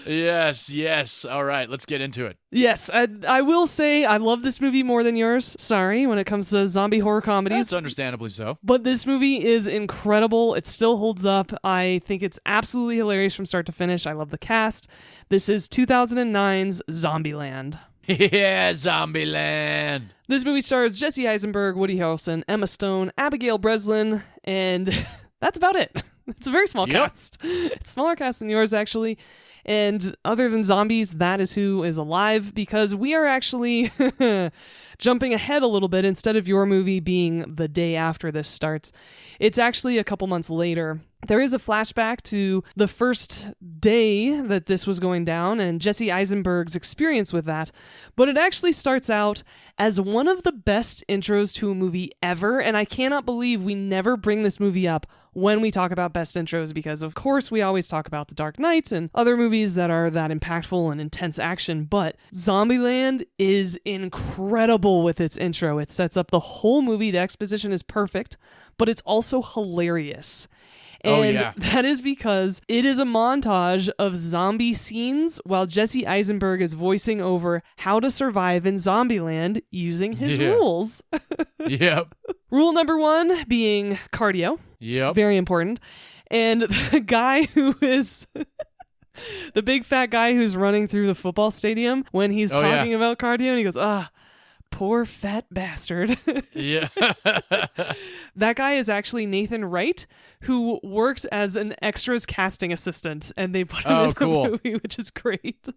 Yes. All right, let's get into it. Yes, I will say I love this movie more than yours. Sorry, when it comes to zombie horror comedies. That's understandably so. But this movie is incredible. It still holds up. I think it's absolutely hilarious from start to finish. I love the cast. This is 2009's Zombieland. Yeah, Zombieland. This movie stars Jesse Eisenberg, Woody Harrelson, Emma Stone, Abigail Breslin, and that's about it. It's a very small cast. It's a smaller cast than yours, actually. And other than zombies, that is who is alive, because we are actually jumping ahead a little bit. Instead of your movie being the day after this starts, it's actually a couple months later. There is a flashback to the first day that this was going down and Jesse Eisenberg's experience with that. But it actually starts out as one of the best intros to a movie ever. And I cannot believe we never bring this movie up when we talk about best intros, because of course we always talk about The Dark Knight and other movies that are that impactful and intense action. But Zombieland is incredible with its intro. It sets up the whole movie. The exposition is perfect, but it's also hilarious. And that is because it is a montage of zombie scenes while Jesse Eisenberg is voicing over how to survive in Zombieland using his rules. Yep. Rule number 1 being cardio. Yep. Very important. And the guy who is... the big fat guy who's running through the football stadium when he's talking about cardio, and he goes, Poor fat bastard. Yeah. That guy is actually Nathan Wright, who worked as an extras casting assistant, and they put him in the movie, which is great.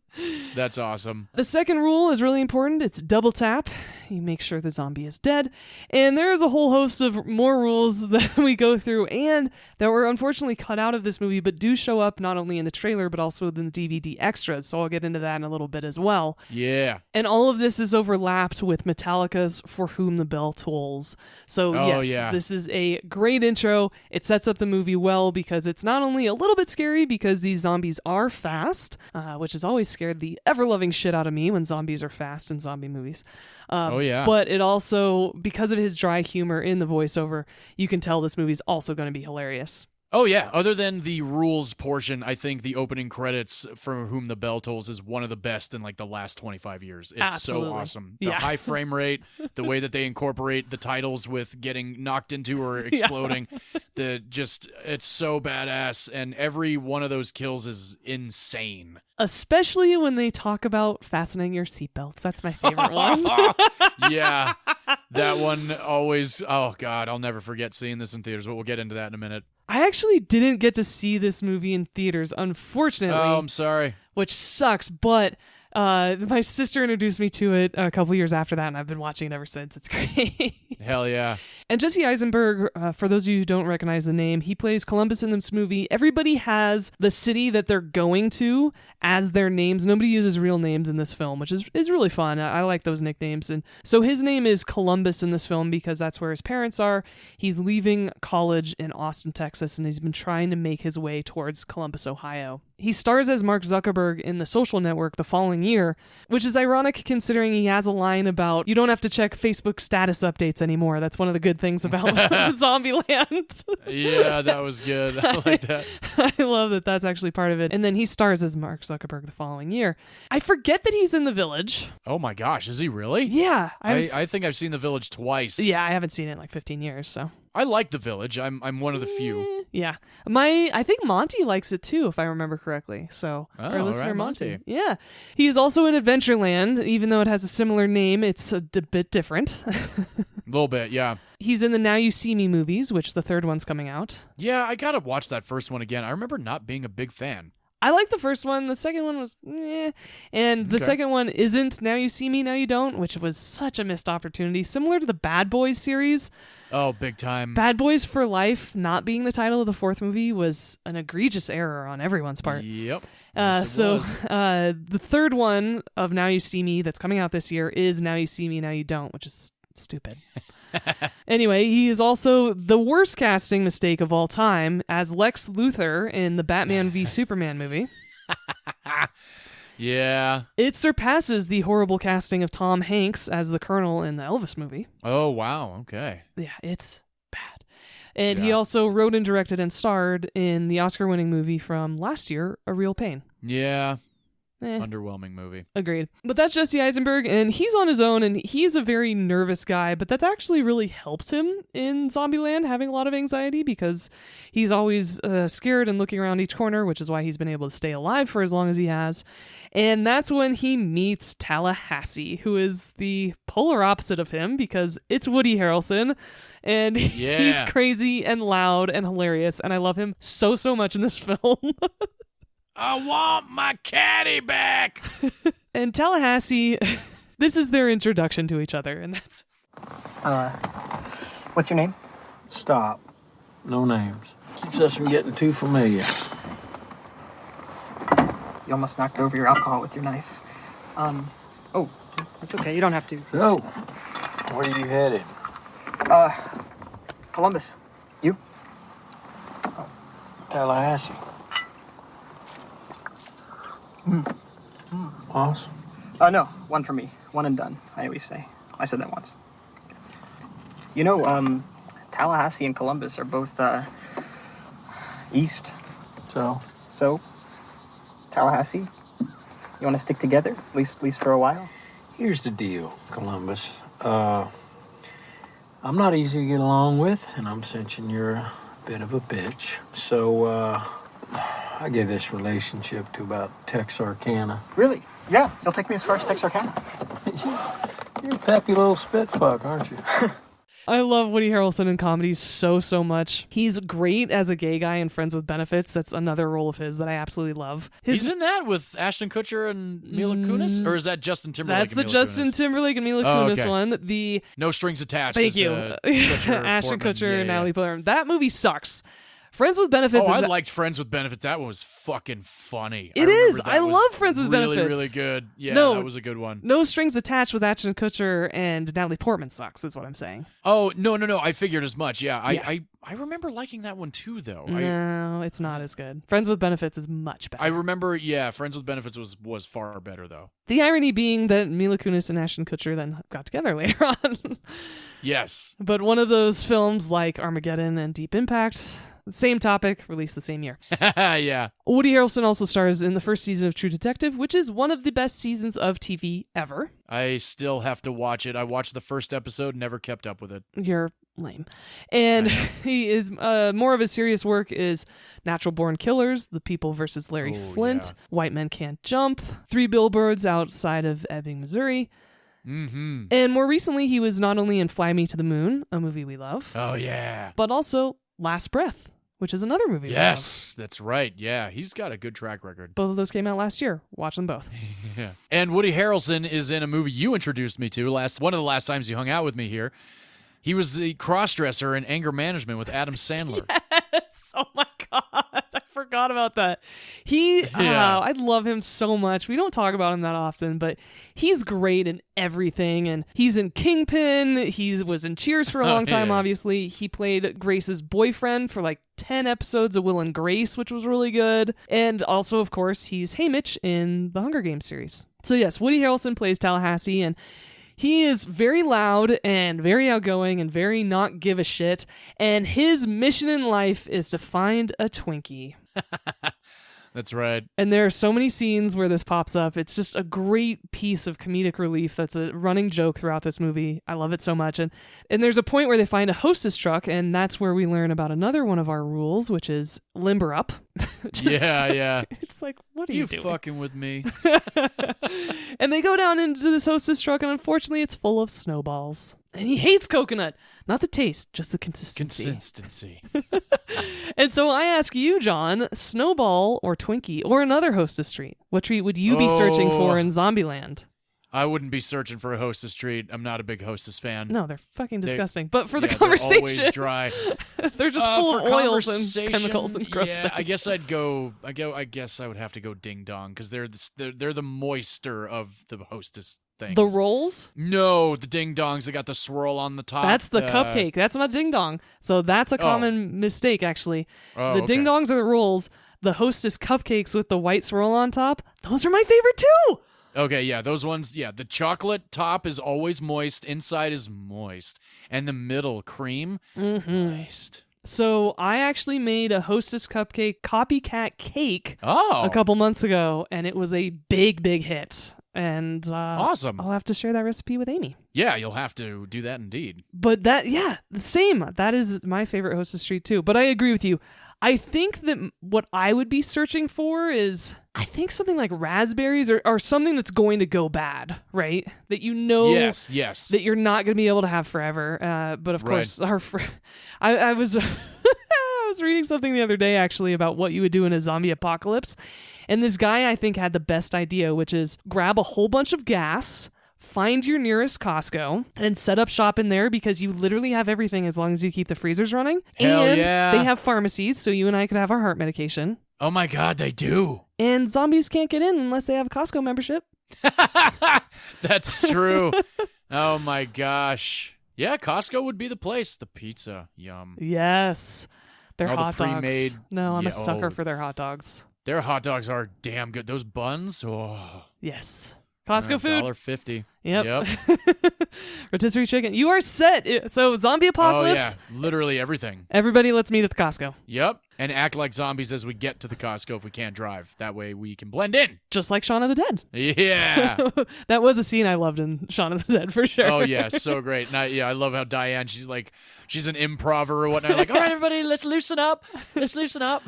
That's awesome. The second rule is really important. It's double tap. You make sure the zombie is dead. And there's a whole host of more rules that we go through and that were unfortunately cut out of this movie, but do show up not only in the trailer, but also in the DVD extras. So I'll get into that in a little bit as well. Yeah. And all of this is overlapped with Metallica's For Whom the Bell Tolls. So this is a great intro. It sets up the movie well because it's not only a little bit scary because these zombies are fast, which has always scared the ever-loving shit out of me when zombies are fast in zombie movies. But it also, because of his dry humor in the voiceover, you can tell this movie's also going to be hilarious. Oh, yeah. Other than the rules portion, I think the opening credits For Whom the Bell Tolls is one of the best in like the last 25 years. It's Absolutely. So awesome. The high frame rate, the way that they incorporate the titles with getting knocked into or exploding, it's so badass. And every one of those kills is insane. Especially when they talk about fastening your seatbelts. That's my favorite one. Yeah. That one always, oh God, I'll never forget seeing this in theaters, but we'll get into that in a minute. I actually didn't get to see this movie in theaters, unfortunately. Oh, I'm sorry. Which sucks, but my sister introduced me to it a couple years after that, and I've been watching it ever since. It's great. Hell yeah. And Jesse Eisenberg, for those of you who don't recognize the name, he plays Columbus in this movie. Everybody has the city that they're going to as their names. Nobody uses real names in this film, which is really fun. I like those nicknames. And so his name is Columbus in this film because that's where his parents are. He's leaving college in Austin, Texas, and he's been trying to make his way towards Columbus, Ohio. He stars as Mark Zuckerberg in The Social Network the following year, which is ironic considering he has a line about, you don't have to check Facebook status updates anymore. That's one of the good things about Zombieland. Yeah, that was good. I like that. I love that that's actually part of it. And then he stars as Mark Zuckerberg the following year. I forget that he's in The Village. Oh my gosh, is he really? Yeah. I think I've seen The Village twice. Yeah, I haven't seen it in like 15 years, so. I like The Village. I'm one of the few. Yeah. I think Monty likes it too, if I remember correctly. So, our listener right, Monty. Yeah. He is also in Adventureland, even though it has a similar name, it's a bit different. A little bit, yeah. He's in the Now You See Me movies, which the third one's coming out. Yeah, I gotta watch that first one again. I remember not being a big fan. I like the first one. The second one was and the second one isn't Now You See Me, Now You Don't, which was such a missed opportunity. Similar to the Bad Boys series. Oh, big time. Bad Boys for Life not being the title of the fourth movie was an egregious error on everyone's part. Yep. The third one of Now You See Me that's coming out this year is Now You See Me, Now You Don't, which is stupid. Anyway, he is also the worst casting mistake of all time as Lex Luthor in the Batman v Superman movie. Yeah. It surpasses the horrible casting of Tom Hanks as the Colonel in the Elvis movie. Oh, wow. Okay. Yeah, it's bad. And he also wrote and directed and starred in the Oscar-winning movie from last year, A Real Pain. Yeah. Underwhelming movie. Agreed. But that's Jesse Eisenberg, and he's on his own, and he's a very nervous guy, but that actually really helps him in Zombieland, having a lot of anxiety, because he's always scared and looking around each corner, which is why he's been able to stay alive for as long as he has. And that's when he meets Tallahassee, who is the polar opposite of him, because it's Woody Harrelson, and he's crazy and loud and hilarious, and I love him so much in this film. I want my caddy back. And Tallahassee, this is their introduction to each other, and that's... What's your name? Stop. No names. Keeps us from getting too familiar. You almost knocked over your alcohol with your knife. Oh, it's okay. You don't have to. So, where are you headed? Columbus. You? Tallahassee. Awesome. No, one for me. One and done, I always say. I said that once. You know, Tallahassee and Columbus are both, east. So, Tallahassee, you want to stick together, at least for a while? Here's the deal, Columbus. I'm not easy to get along with, and I'm sensing you're a bit of a bitch. So, I give this relationship to about Texarkana. Really? Yeah, you'll take me as far as Texarkana. You're a peppy little spit fuck, aren't you? I love Woody Harrelson in comedies so much. He's great as a gay guy in Friends with Benefits. That's another role of his that I absolutely love. He's in that with Ashton Kutcher and Mila Kunis? Or is that Justin Timberlake That's and the Mila Justin Kunis? Timberlake and Mila Oh, Kunis okay. one. The No Strings Attached. Thank is you. the Kutcher, Ashton Portman. Kutcher and Yeah. Natalie Portman. That movie sucks. Friends with Benefits Oh, is I liked Friends with Benefits. That one was fucking funny. It I is. remember that I was love Friends with really, Benefits. Really good. Yeah, No. that was a good one. No Strings Attached with Ashton Kutcher and Natalie Portman sucks, is what I'm saying. Oh, no. I figured as much. Yeah, Yeah. I remember liking that one too, though. No, it's not as good. Friends with Benefits is much better. I remember, yeah, Friends with Benefits was far better, though. The irony being that Mila Kunis and Ashton Kutcher then got together later on. Yes. But one of those films like Armageddon and Deep Impact, same topic, released the same year. Yeah. Woody Harrelson also stars in the first season of True Detective, which is one of the best seasons of TV ever. I still have to watch it. I watched the first episode, never kept up with it. You're lame. And he is more of his serious work is Natural Born Killers, The People versus Larry Oh, Flint, yeah. White Men Can't Jump, 3 Billboards Outside of Ebbing, Missouri. Mm-hmm. And more recently, he was not only in Fly Me to the Moon, a movie we love, Oh, yeah. but also Last Breath, which is another movie we love. Yes, that's right. Yeah, he's got a good track record. Both of those came out last year. Watch them both. Yeah. And Woody Harrelson is in a movie you introduced me to one of the last times you hung out with me here. He was the crossdresser in Anger Management with Adam Sandler. Yes. Oh my God. I forgot about that. I love him so much. We don't talk about him that often, but he's great in everything. And he's in Kingpin. He was in Cheers for a long time, yeah. obviously. He played Grace's boyfriend for like 10 episodes of Will and Grace, which was really good. And also, of course, he's Haymitch in the Hunger Games series. So yes, Woody Harrelson plays Tallahassee, and he is very loud and very outgoing and very not give a shit. And his mission in life is to find a Twinkie. That's right. And there are so many scenes where this pops up. It's just a great piece of comedic relief that's a running joke throughout this movie. I love it so much. And there's a point where they find a hostess truck, and that's where we learn about another one of our rules, which is limber up. Yeah. It's like, what are you doing? Fucking with me. And they go down into this hostess truck, and unfortunately, it's full of snowballs. And he hates coconut. Not the taste, just the consistency. And so I ask you, John, Snowball or Twinkie or another hostess treat? What treat would you be searching for in Zombieland? I wouldn't be searching for a hostess treat. I'm not a big hostess fan. No, they're fucking disgusting. But for the They're conversation, always dry. they're just full of For oils and conversation, chemicals and gross yeah, things. I guess I'd go. I guess I would have to go Ding Dong because they're the moister of the hostess things. The rolls? No, the Ding Dongs. They got the swirl on the top. That's the cupcake. That's not ding dong. So that's a common mistake, actually. Oh, The ding dongs are the rolls. The hostess cupcakes with the white swirl on top, those are my favorite too. Okay, yeah, those ones, yeah. The chocolate top is always moist, inside is moist, and the middle cream, moist. So I actually made a hostess cupcake copycat cake Oh, a couple months ago, and it was a big hit. And awesome. I'll have to share that recipe with Amy. Yeah, you'll have to do that indeed. But the same. That is my favorite hostess treat too. But I agree with you. I think that what I would be searching for is, I think something like raspberries or something that's going to go bad, right? That you know Yes. that you're not going to be able to have forever. But of course, I was I was reading something the other day actually about what you would do in a zombie apocalypse. And this guy I think had the best idea, which is grab a whole bunch of gas, find your nearest Costco, and set up shop in there because you literally have everything as long as you keep the freezers running. Hell and yeah. they have pharmacies, so you and I could have our heart medication. Oh my God, they do. And zombies can't get in unless they have a Costco membership. That's true. Oh my gosh. Yeah, Costco would be the place. The pizza, yum. Yes. Their Oh, the hot pre-made- dogs. No, I'm a yeah, sucker oh. for their hot dogs. Their hot dogs are damn good. Those buns, oh. Yes. Costco food. $1.50. Yep. Rotisserie chicken. You are set. So zombie apocalypse. Oh yeah, literally everything. Everybody, let's meet at the Costco. Yep. And act like zombies as we get to the Costco if we can't drive. That way we can blend in. Just like Shaun of the Dead. Yeah. That was a scene I loved in Shaun of the Dead for sure. Oh yeah, so great. And I love how Diane, she's an improver or whatnot. Like, all right, everybody, let's loosen up. Let's loosen up.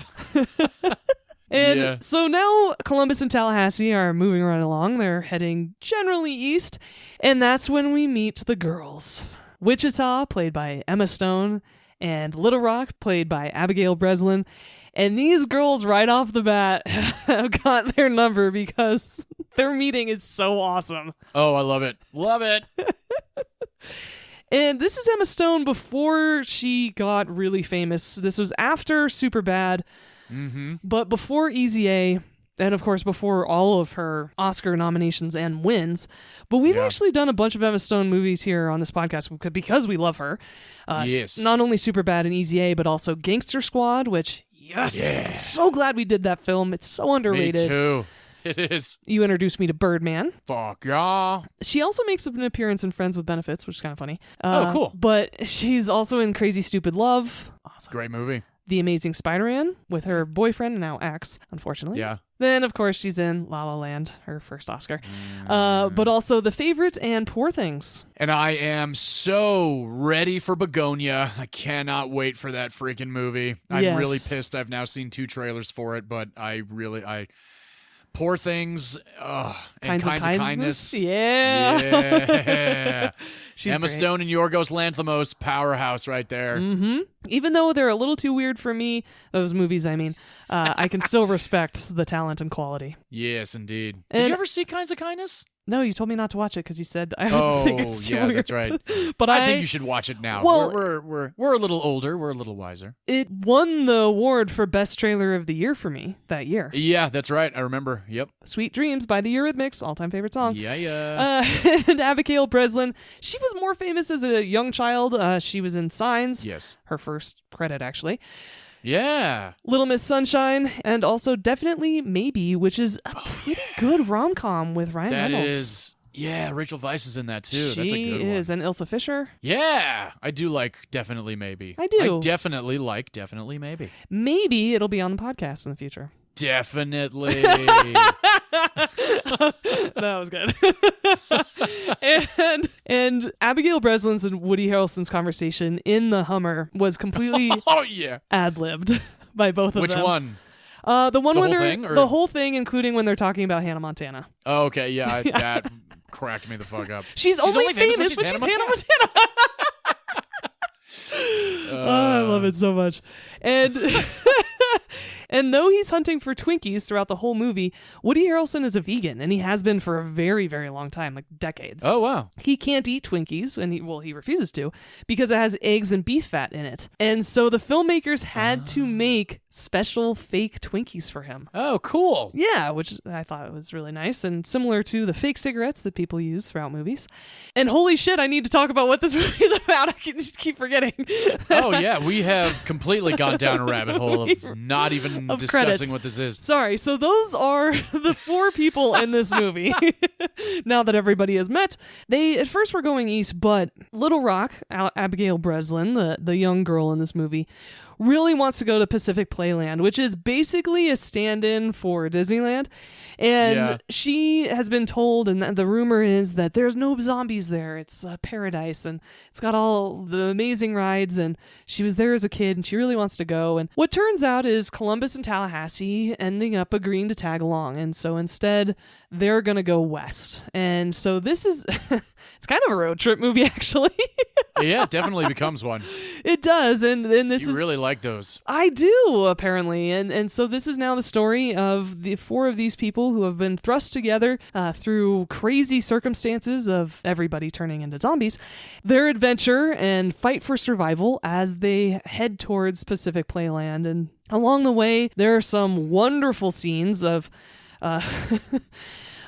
And Yeah. so now Columbus and Tallahassee are moving right along. They're heading generally east. And that's when we meet the girls. Wichita, played by Emma Stone, and Little Rock, played by Abigail Breslin. And these girls right off the bat have got their number because their meeting is so awesome. Oh, I love it. Love it. And this is Emma Stone before she got really famous. This was after Superbad, but before Easy A, and of course before all of her Oscar nominations and wins. But we've actually done a bunch of Emma Stone movies here on this podcast because we love her. Yes. Not only Superbad and Easy A, but also Gangster Squad, which, yes, I'm so glad we did that film. It's so underrated. Me too. It is. You introduced me to Birdman. Fuck yeah. She also makes an appearance in Friends with Benefits, which is kind of funny. Oh, cool. But she's also in Crazy Stupid Love. Awesome. Great movie. The Amazing Spider-Man with her boyfriend, now ex, unfortunately. Yeah. Then, of course, she's in La La Land, her first Oscar. But also The Favorites and Poor Things. And I am so ready for Begonia. I cannot wait for that freaking movie. I'm Yes. really pissed. I've now seen 2 trailers for it, but I Poor Things, and Kinds of Kindness. Yeah. Yeah. She's Emma great. Stone and Yorgos Lanthimos, powerhouse right there. Even though they're a little too weird for me, those movies, I mean, I can still respect the talent and quality. Yes, indeed. Did And- you ever see Kinds of Kindness? No, you told me not to watch it because you said I don't think it's too yeah, weird. that's right. But I think you should watch it now. Well- we're a little older. We're a little wiser. It won the award for Best Trailer of the Year for me that year. Yeah, that's right. I remember. Yep. Sweet Dreams by the Eurythmics, all-time favorite song. Yeah. And Abigail Breslin, she was more famous as a young child. She was in Signs, Yes. her first credit actually. Yeah. Little Miss Sunshine, and also Definitely Maybe, which is a pretty good rom-com with Ryan That Reynolds. is. Yeah, Rachel Weisz is in that too. She That's a good is, one. and Ilsa Fisher. Yeah, I do like Definitely Maybe. I do. I definitely like Definitely Maybe. Maybe it'll be on the podcast in the future. Definitely. That was good. and Abigail Breslin's and Woody Harrelson's conversation in the Hummer was completely Oh yeah. ad-libbed by both of Which them. one? The one The where whole they're thing, or- the whole thing, including when they're talking about Hannah Montana. Oh, okay, yeah, that cracked me the fuck up. She's only famous when when she's Hannah Hannah Montana. Oh, I love it so much. And and though he's hunting for Twinkies throughout the whole movie, Woody Harrelson is a vegan, and he has been for a very, very long time, like decades. Oh wow. He can't eat Twinkies, and he refuses to, because it has eggs and beef fat in it. And so the filmmakers had to make special fake Twinkies for him. Oh, cool. Yeah, which I thought was really nice and similar to the fake cigarettes that people use throughout movies. And holy shit, I need to talk about what this movie is about. I can just keep forgetting. Oh yeah, we have completely gone down a rabbit hole of not even Of discussing credits. what this is. Sorry, so those are the 4 people in this movie. Now that everybody has met, they at first were going east, but Little Rock, Abigail Breslin, the young girl in this movie, really wants to go to Pacific Playland, which is basically a stand-in for Disneyland. And Yeah. she has been told, and the rumor is that there's no zombies there. It's a paradise, and it's got all the amazing rides, and she was there as a kid, and she really wants to go. And what turns out is Columbus and Tallahassee ending up agreeing to tag along, and so instead, they're going to go west. And so this is, it's kind of a road trip movie, actually. Yeah, it definitely becomes one. It does, and this You is... really like those. I do, apparently. And so this is now the story of the 4 of these people who have been thrust together through crazy circumstances of everybody turning into zombies, their adventure and fight for survival as they head towards Pacific Playland. And along the way, there are some wonderful scenes of...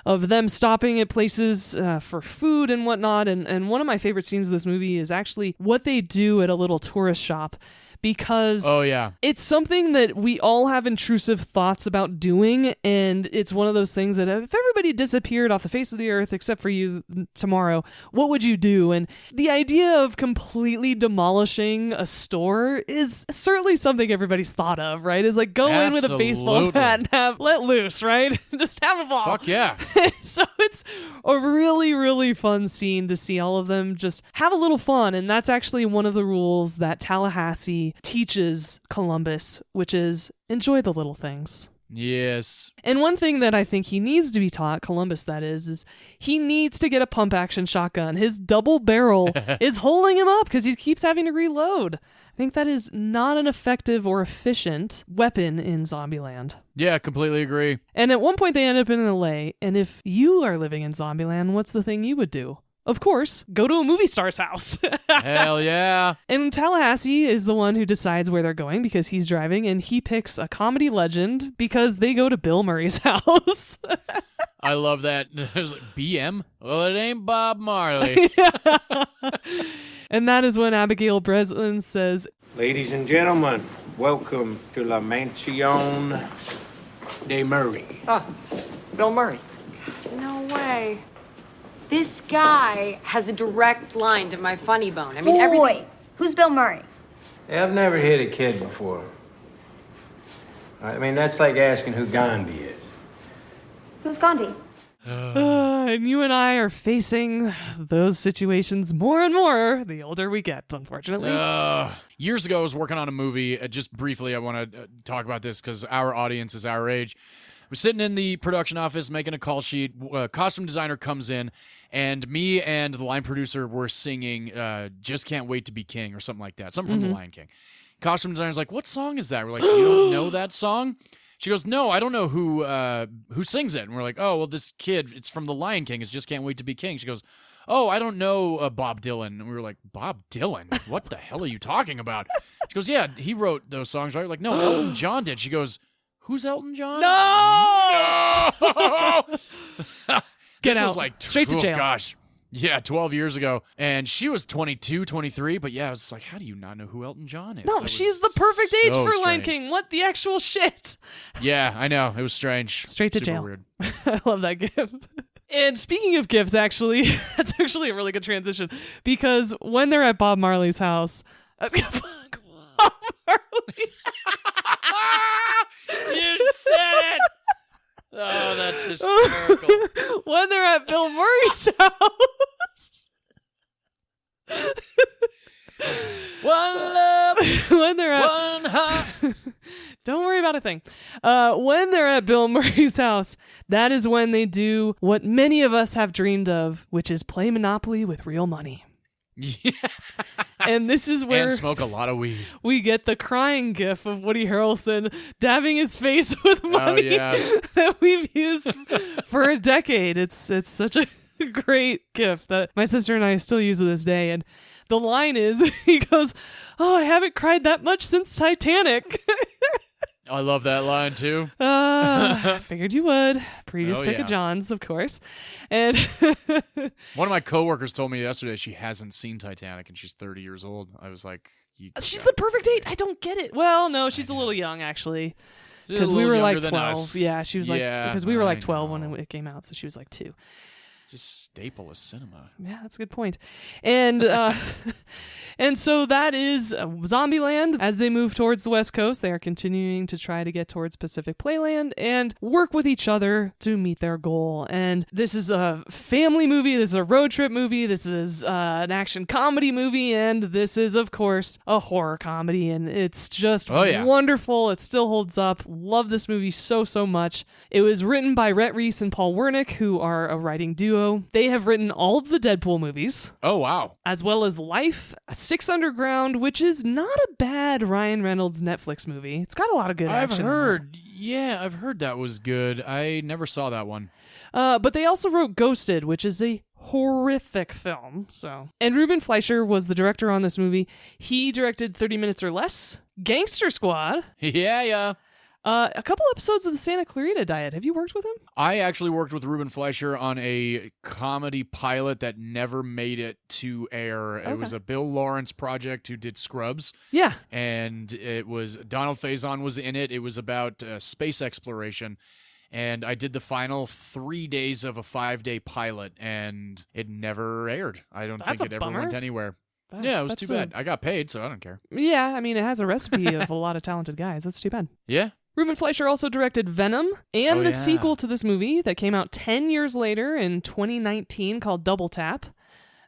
of them stopping at places for food and whatnot. And one of my favorite scenes of this movie is actually what they do at a little tourist shop, because Oh yeah. it's something that we all have intrusive thoughts about doing, and it's one of those things that if everybody disappeared off the face of the earth except for you tomorrow, what would you do? And the idea of completely demolishing a store is certainly something everybody's thought of, right? Is like go in with a baseball Absolutely. bat and let loose, right? Just have a ball. Fuck yeah. So it's a really, really fun scene to see all of them just have a little fun. And that's actually one of the rules that Tallahassee teaches Columbus, which is enjoy the little things. Yes. And one thing that I think he needs to be taught, Columbus that is he needs to get a pump action shotgun. His double barrel is holding him up because he keeps having to reload. I think that is not an effective or efficient weapon in Zombieland. Yeah, completely agree. And at one point they end up in LA, and if you are living in Zombieland, what's the thing you would do? Of course, go to a movie star's house. Hell yeah. And Tallahassee is the one who decides where they're going because he's driving, and he picks a comedy legend because they go to Bill Murray's house. I love that. It was like, BM? Well, it ain't Bob Marley. And that is when Abigail Breslin says, Ladies and gentlemen, welcome to La Mansion de Murray. Bill Murray. No way. This guy has a direct line to my funny bone. I mean, everything. Who's Bill Murray? Hey, I've never hit a kid before. I mean, that's like asking who Gandhi is. Who's Gandhi? and you and I are facing those situations more and more the older we get, unfortunately. Years ago, I was working on a movie. Just briefly, I want to talk about this because our audience is our age. We're sitting in the production office making a call sheet. Costume designer comes in, and me and the line producer were singing Just Can't Wait to Be King or something like that. Something from The Lion King. Costume designer's like, what song is that? We're like, you don't know that song? She goes, no, I don't know who sings it. And we're like, oh, well, this kid, it's from The Lion King. It's Just Can't Wait to Be King. She goes, oh, I don't know Bob Dylan. And we were like, Bob Dylan? What the hell are you talking about? She goes, yeah, he wrote those songs, right? We're like, no, Elton John did. She goes, who's Elton John? No! Get this out. was like, Straight to jail. Gosh. Yeah, 12 years ago. And she was 22, 23. But yeah, I was like, how do you not know who Elton John is? No, That she's was the perfect age so for Lion strange. King. What the actual shit? Yeah, I know. It was strange. Straight to Super jail. Weird. I love that gif. And speaking of gifs, actually, that's actually a really good transition because when they're at Bob Marley's house, fuck Bob Marley. You said it. Oh, that's hysterical. When they're at Bill Murray's house. One love, When they're at one heart. Don't worry about a thing. When they're at Bill Murray's house, that is when they do what many of us have dreamed of, which is play Monopoly with real money. Yeah. And this is where And smoke a lot of weed. we get the crying gif of Woody Harrelson dabbing his face with money yeah. that we've used for a decade. It's such a great gif that my sister and I still use to this day. And the line is, he goes, oh, I haven't cried that much since Titanic. I love that line too. Figured you would. Previous Oh, pick yeah. of John's, of course. And One of my coworkers told me yesterday she hasn't seen Titanic and she's 30 years old. I was like, she's the perfect age. I don't get it. Well, no, she's a little young, actually. Because we were like 12. Yeah, she was like, because we were like 12 when it came out, so she was like 2. Just staple of cinema. Yeah, that's a good point. And and so that is Zombieland. As they move towards the West Coast, they are continuing to try to get towards Pacific Playland and work with each other to meet their goal. And this is a family movie. This is a road trip movie. This is an action comedy movie. And this is, of course, a horror comedy. And it's just wonderful. It still holds up. Love this movie so much. It was written by Rhett Reese and Paul Wernick, who are a writing duo. They have written all of the Deadpool movies. Oh, wow. As well as Life, Six Underground, which is not a bad Ryan Reynolds Netflix movie. It's got a lot of good action. I've heard that was good. I never saw that one. But they also wrote Ghosted, which is a horrific film. And Ruben Fleischer was the director on this movie. He directed 30 Minutes or Less, Gangster Squad. Yeah. A couple episodes of the Santa Clarita Diet. Have you worked with him? I actually worked with Ruben Fleischer on a comedy pilot that never made it to air. Okay. It was a Bill Lawrence project who did Scrubs. Yeah. And it was Donald Faison was in it. It was about space exploration. And I did the final 3 days of a 5-day pilot, and it never aired. I don't think it ever went anywhere. Yeah, it was too bad. I got paid, so I don't care. Yeah, I mean, it has a recipe of a lot of talented guys. That's too bad. Yeah. Ruben Fleischer also directed Venom and the sequel to this movie that came out 10 years later in 2019 called Double Tap.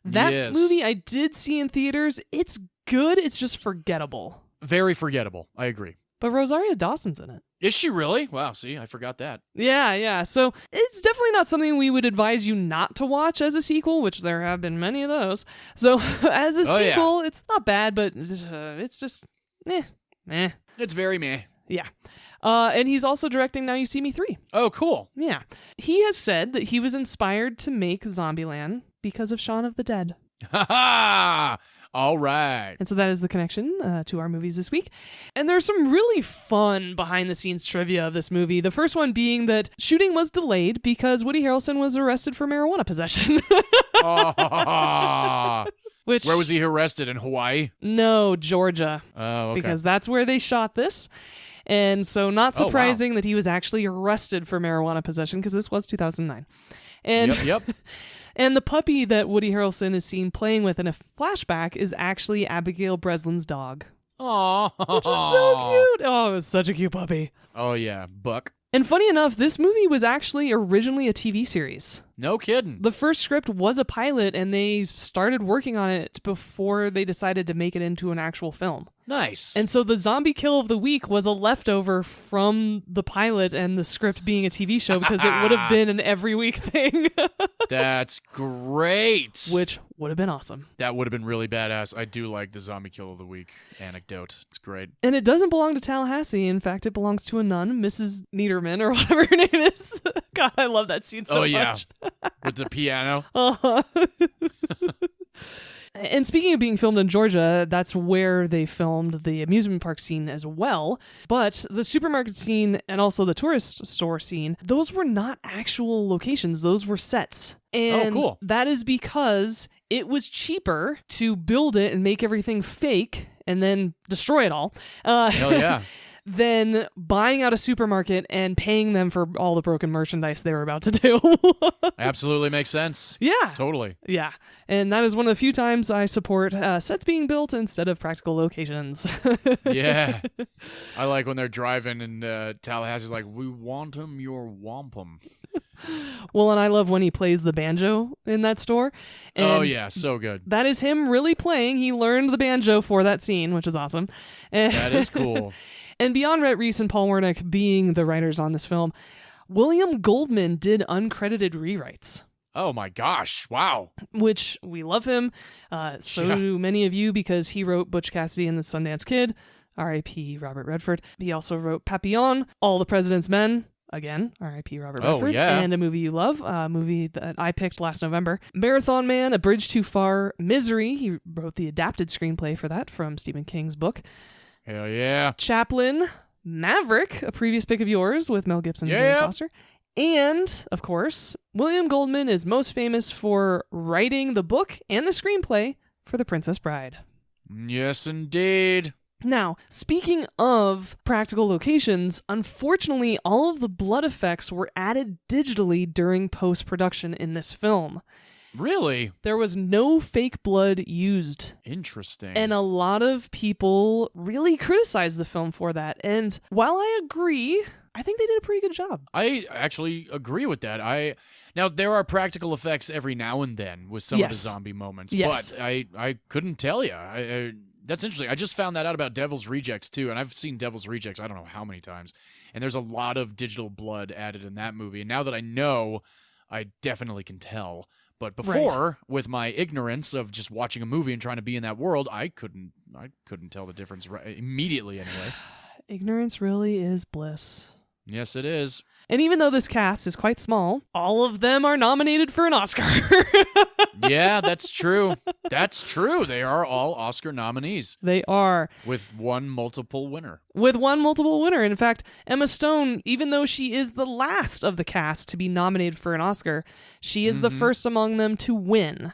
That movie I did see in theaters. It's good. It's just forgettable. Very forgettable. I agree. but Rosario Dawson's in it. Is she really? Wow, see, I forgot that. Yeah. So it's definitely not something we would advise you not to watch as a sequel, which there have been many of those. So as a sequel, it's not bad, but it's just meh. It's very meh. Yeah. And he's also directing Now You See Me 3. Oh, cool. Yeah. He has said that he was inspired to make Zombieland because of Shaun of the Dead. Ha ha! All right. And so that is the connection to our movies this week. And there's some really fun behind-the-scenes trivia of this movie. The first one being that shooting was delayed because Woody Harrelson was arrested for marijuana possession. Which, where was he arrested? In Hawaii? No, Georgia. Oh, okay. Because that's where they shot this. And so not surprising that he was actually arrested for marijuana possession because this was 2009. And Yep. And the puppy that Woody Harrelson is seen playing with in a flashback is actually Abigail Breslin's dog. Aww. Which is so cute. Oh, it was such a cute puppy. Oh, yeah. Buck. And funny enough, this movie was actually originally a TV series. No kidding. The first script was a pilot, and they started working on it before they decided to make it into an actual film. Nice. And so the zombie kill of the week was a leftover from the pilot and the script being a TV show because it would have been an every week thing. That's great. Which would have been awesome. That would have been really badass. I do like the zombie kill of the week anecdote. It's great. And it doesn't belong to Tallahassee. In fact, it belongs to a nun, Mrs. Niederman, or whatever her name is. God, I love that scene so much. With the piano. Uh-huh. And speaking of being filmed in Georgia, that's where they filmed the amusement park scene as well. But the supermarket scene and also the tourist store scene, those were not actual locations. Those were sets. And cool. That is because it was cheaper to build it and make everything fake and then destroy it all. Hell yeah. Than buying out a supermarket and paying them for all the broken merchandise they were about to do. Absolutely makes sense. Yeah. Totally. Yeah. And that is one of the few times I support sets being built instead of practical locations. Yeah. I like when they're driving and Tallahassee's like, we want 'em, you're wampum. Well, and I love when he plays the banjo in that store. And oh, yeah. So good. that is him really playing. He learned the banjo for that scene, which is awesome. That is cool. And beyond Rhett Reese and Paul Wernick being the writers on this film, William Goldman did uncredited rewrites. Oh my gosh. Wow. Which we love him. So do many of you because he wrote Butch Cassidy and the Sundance Kid, R.I.P. Robert Redford. He also wrote Papillon, All the President's Men, again, R.I.P. Robert Redford, and a movie you love, a movie that I picked last November. Marathon Man, A Bridge Too Far, Misery. He wrote the adapted screenplay for that from Stephen King's book. Hell yeah. Chaplin, Maverick, a previous pick of yours with Mel Gibson and Jane Foster. And, of course, William Goldman is most famous for writing the book and the screenplay for The Princess Bride. Yes, indeed. Now, speaking of practical locations, unfortunately, all of the blood effects were added digitally during post-production in this film. Really? There was no fake blood used. Interesting. And a lot of people really criticized the film for that. And while I agree, I think they did a pretty good job. I actually agree with that. Now, there are practical effects every now and then with some of the zombie moments, but I couldn't tell you. That's interesting. I just found that out about Devil's Rejects, too, and I've seen Devil's Rejects I don't know how many times, and there's a lot of digital blood added in that movie, and now that I know, I definitely can tell. But before, with my ignorance of just watching a movie and trying to be in that world, I couldn't tell the difference immediately anyway. Ignorance really is bliss. Yes, it is. And even though this cast is quite small, all of them are nominated for an Oscar. Yeah, that's true. That's true. They are all Oscar nominees. They are. With one multiple winner. In fact, Emma Stone, even though she is the last of the cast to be nominated for an Oscar, she is the first among them to win.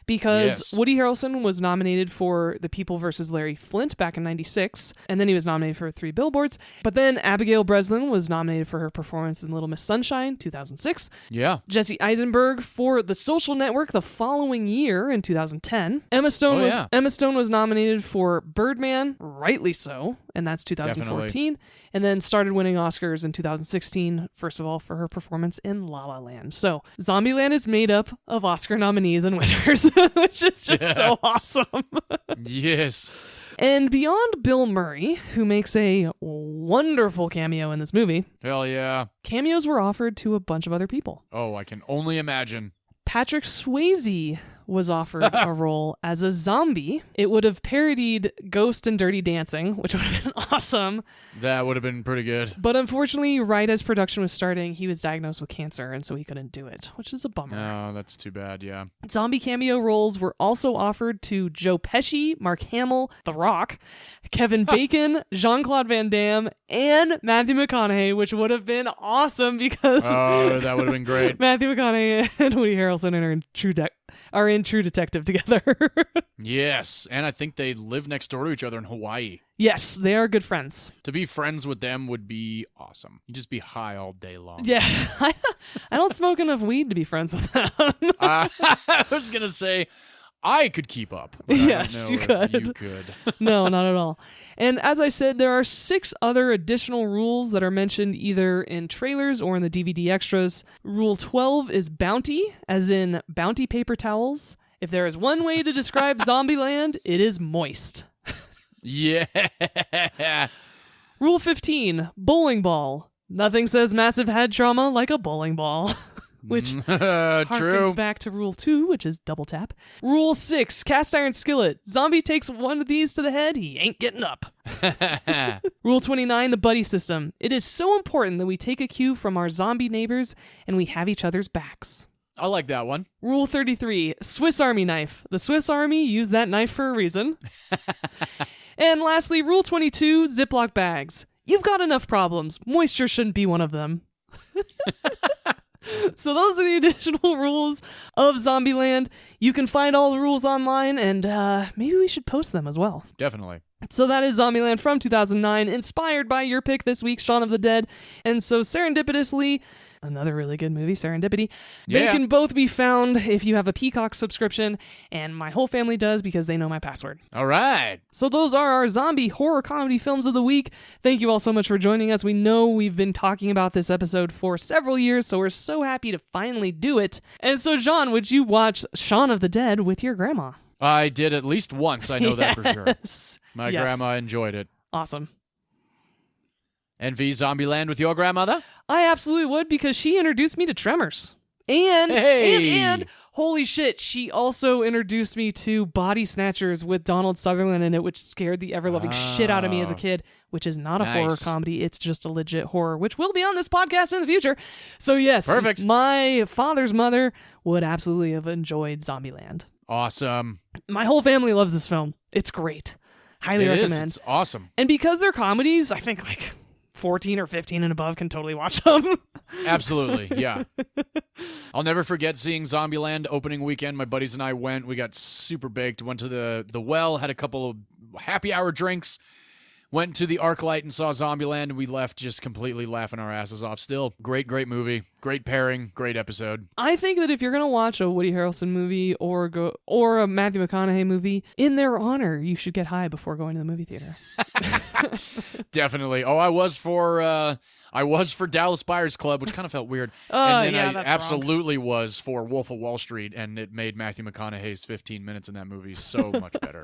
Because Woody Harrelson was nominated for The People vs. Larry Flint back in 96, and then he was nominated for 3 Billboards. But then Abigail Breslin was nominated for her performance in Little Miss Sunshine, 2006. Yeah. Jesse Eisenberg for The Social Network the following year in 2010. Emma Stone was nominated for Birdman, rightly so, and that's 2014. Definitely. And then started winning Oscars in 2016, first of all, for her performance in La La Land. So Zombieland is made up of Oscar nominees and winners, which is just so awesome. Yes. And beyond Bill Murray, who makes a wonderful cameo in this movie, Hell yeah. cameos were offered to a bunch of other people. Oh, I can only imagine. Patrick Swayze was offered a role as a zombie. It would have parodied Ghost and Dirty Dancing, which would have been awesome. That would have been pretty good. But unfortunately, right as production was starting, he was diagnosed with cancer, and so he couldn't do it, which is a bummer. Oh, that's too bad, yeah. Zombie cameo roles were also offered to Joe Pesci, Mark Hamill, The Rock, Kevin Bacon, Jean-Claude Van Damme, and Matthew McConaughey, which would have been awesome because Oh, that would have been great. Matthew McConaughey and Woody Harrelson are in True Detective together. Yes, and I think they live next door to each other in Hawaii. Yes, they are good friends. To be friends with them would be awesome. You'd just be high all day long. Yeah, I don't smoke enough weed to be friends with them. I was going to say, I could keep up. But Yes, I don't know you if could. You could. No, not at all. And as I said, there are 6 other additional rules that are mentioned either in trailers or in the DVD extras. Rule 12 is bounty, as in bounty paper towels. If there is one way to describe Zombieland, it is moist. Yeah. Rule 15, bowling ball. Nothing says massive head trauma like a bowling ball. Which True. harkens back to Rule 2, which is double tap. Rule 6, cast iron skillet. Zombie takes one of these to the head, he ain't getting up. Rule 29, the buddy system. It is so important that we take a cue from our zombie neighbors and we have each other's backs. I like that one. Rule 33, Swiss Army knife. The Swiss Army used that knife for a reason. And lastly, Rule 22, Ziploc bags. You've got enough problems. Moisture shouldn't be one of them. So those are the additional rules of Zombieland. You can find all the rules online, and maybe we should post them as well. Definitely. So that is Zombieland from 2009, inspired by your pick this week, Shaun of the Dead. And so serendipitously, another really good movie, Serendipity. They Yeah. can both be found if you have a Peacock subscription, and my whole family does because they know my password. All right. So those are our zombie horror comedy films of the week. Thank you all so much for joining us. We know we've been talking about this episode for several years, so we're so happy to finally do it. And so, John, would you watch Shaun of the Dead with your grandma? I did at least once. I know that for sure. Yes. My Yes. grandma enjoyed it. Awesome. And V Zombieland with your grandmother? I absolutely would because she introduced me to Tremors. And, Hey! and holy shit, she also introduced me to Body Snatchers with Donald Sutherland in it, which scared the ever-loving shit out of me as a kid, which is not a horror Nice. comedy. It's just a legit horror, which will be on this podcast in the future. So yes, Perfect. My father's mother would absolutely have enjoyed Zombieland. Awesome. My whole family loves this film. It's great. Highly It is. recommend. It's awesome. And because they're comedies, I think like 14 or 15 and above can totally watch them. Absolutely, yeah. I'll never forget seeing Zombieland opening weekend. My buddies and I went. We got super baked. Went to the well, had a couple of happy hour drinks. Went to the ArcLight and saw Zombieland, and we left just completely laughing our asses off. Still, great movie. Great pairing. Great episode. I think that if you're gonna watch a Woody Harrelson movie or a Matthew McConaughey movie, in their honor, you should get high before going to the movie theater. Definitely. Oh, I was for Dallas Buyers Club, which kind of felt weird. And then yeah, I that's absolutely was for Wolf of Wall Street, and it made Matthew McConaughey's 15 minutes in that movie so much better.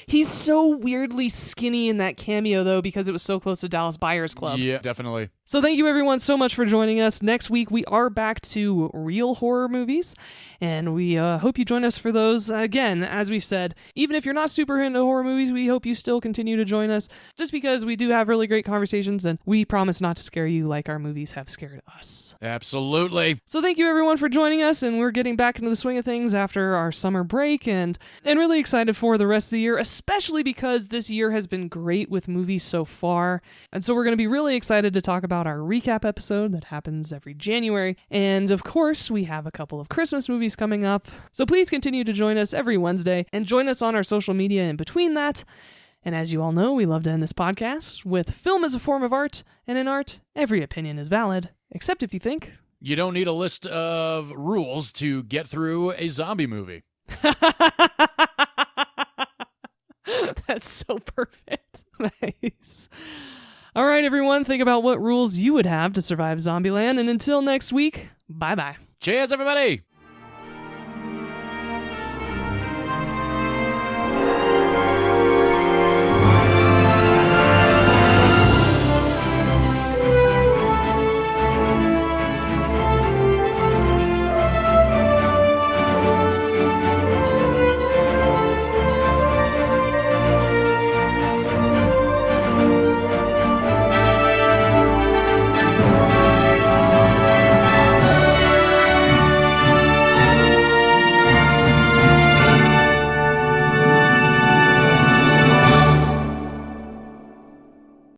He's so weirdly skinny in that cameo, though, because it was so close to Dallas Buyers Club. Yeah, definitely. So thank you, everyone, so much for joining us. Next week, we are back to real horror movies, and we hope you join us for those. Again, as we've said, even if you're not super into horror movies, we hope you still continue to join us, just because we do have really great conversations, and we promise not to scare you like our movies have scared us. Absolutely. So thank you, everyone, for joining us, and we're getting back into the swing of things after our summer break, and really excited for the rest of the year, especially because this year has been great with movies so far. And so we're going to be really excited to talk about our recap episode that happens every January. And of course, we have a couple of Christmas movies coming up. So please continue to join us every Wednesday and join us on our social media in between that. And as you all know, we love to end this podcast with film as a form of art, and in art, every opinion is valid, except if you think You don't need a list of rules to get through a zombie movie. That's so perfect. Nice. All right, everyone, think about what rules you would have to survive Zombieland. And until next week, bye-bye. Cheers, everybody!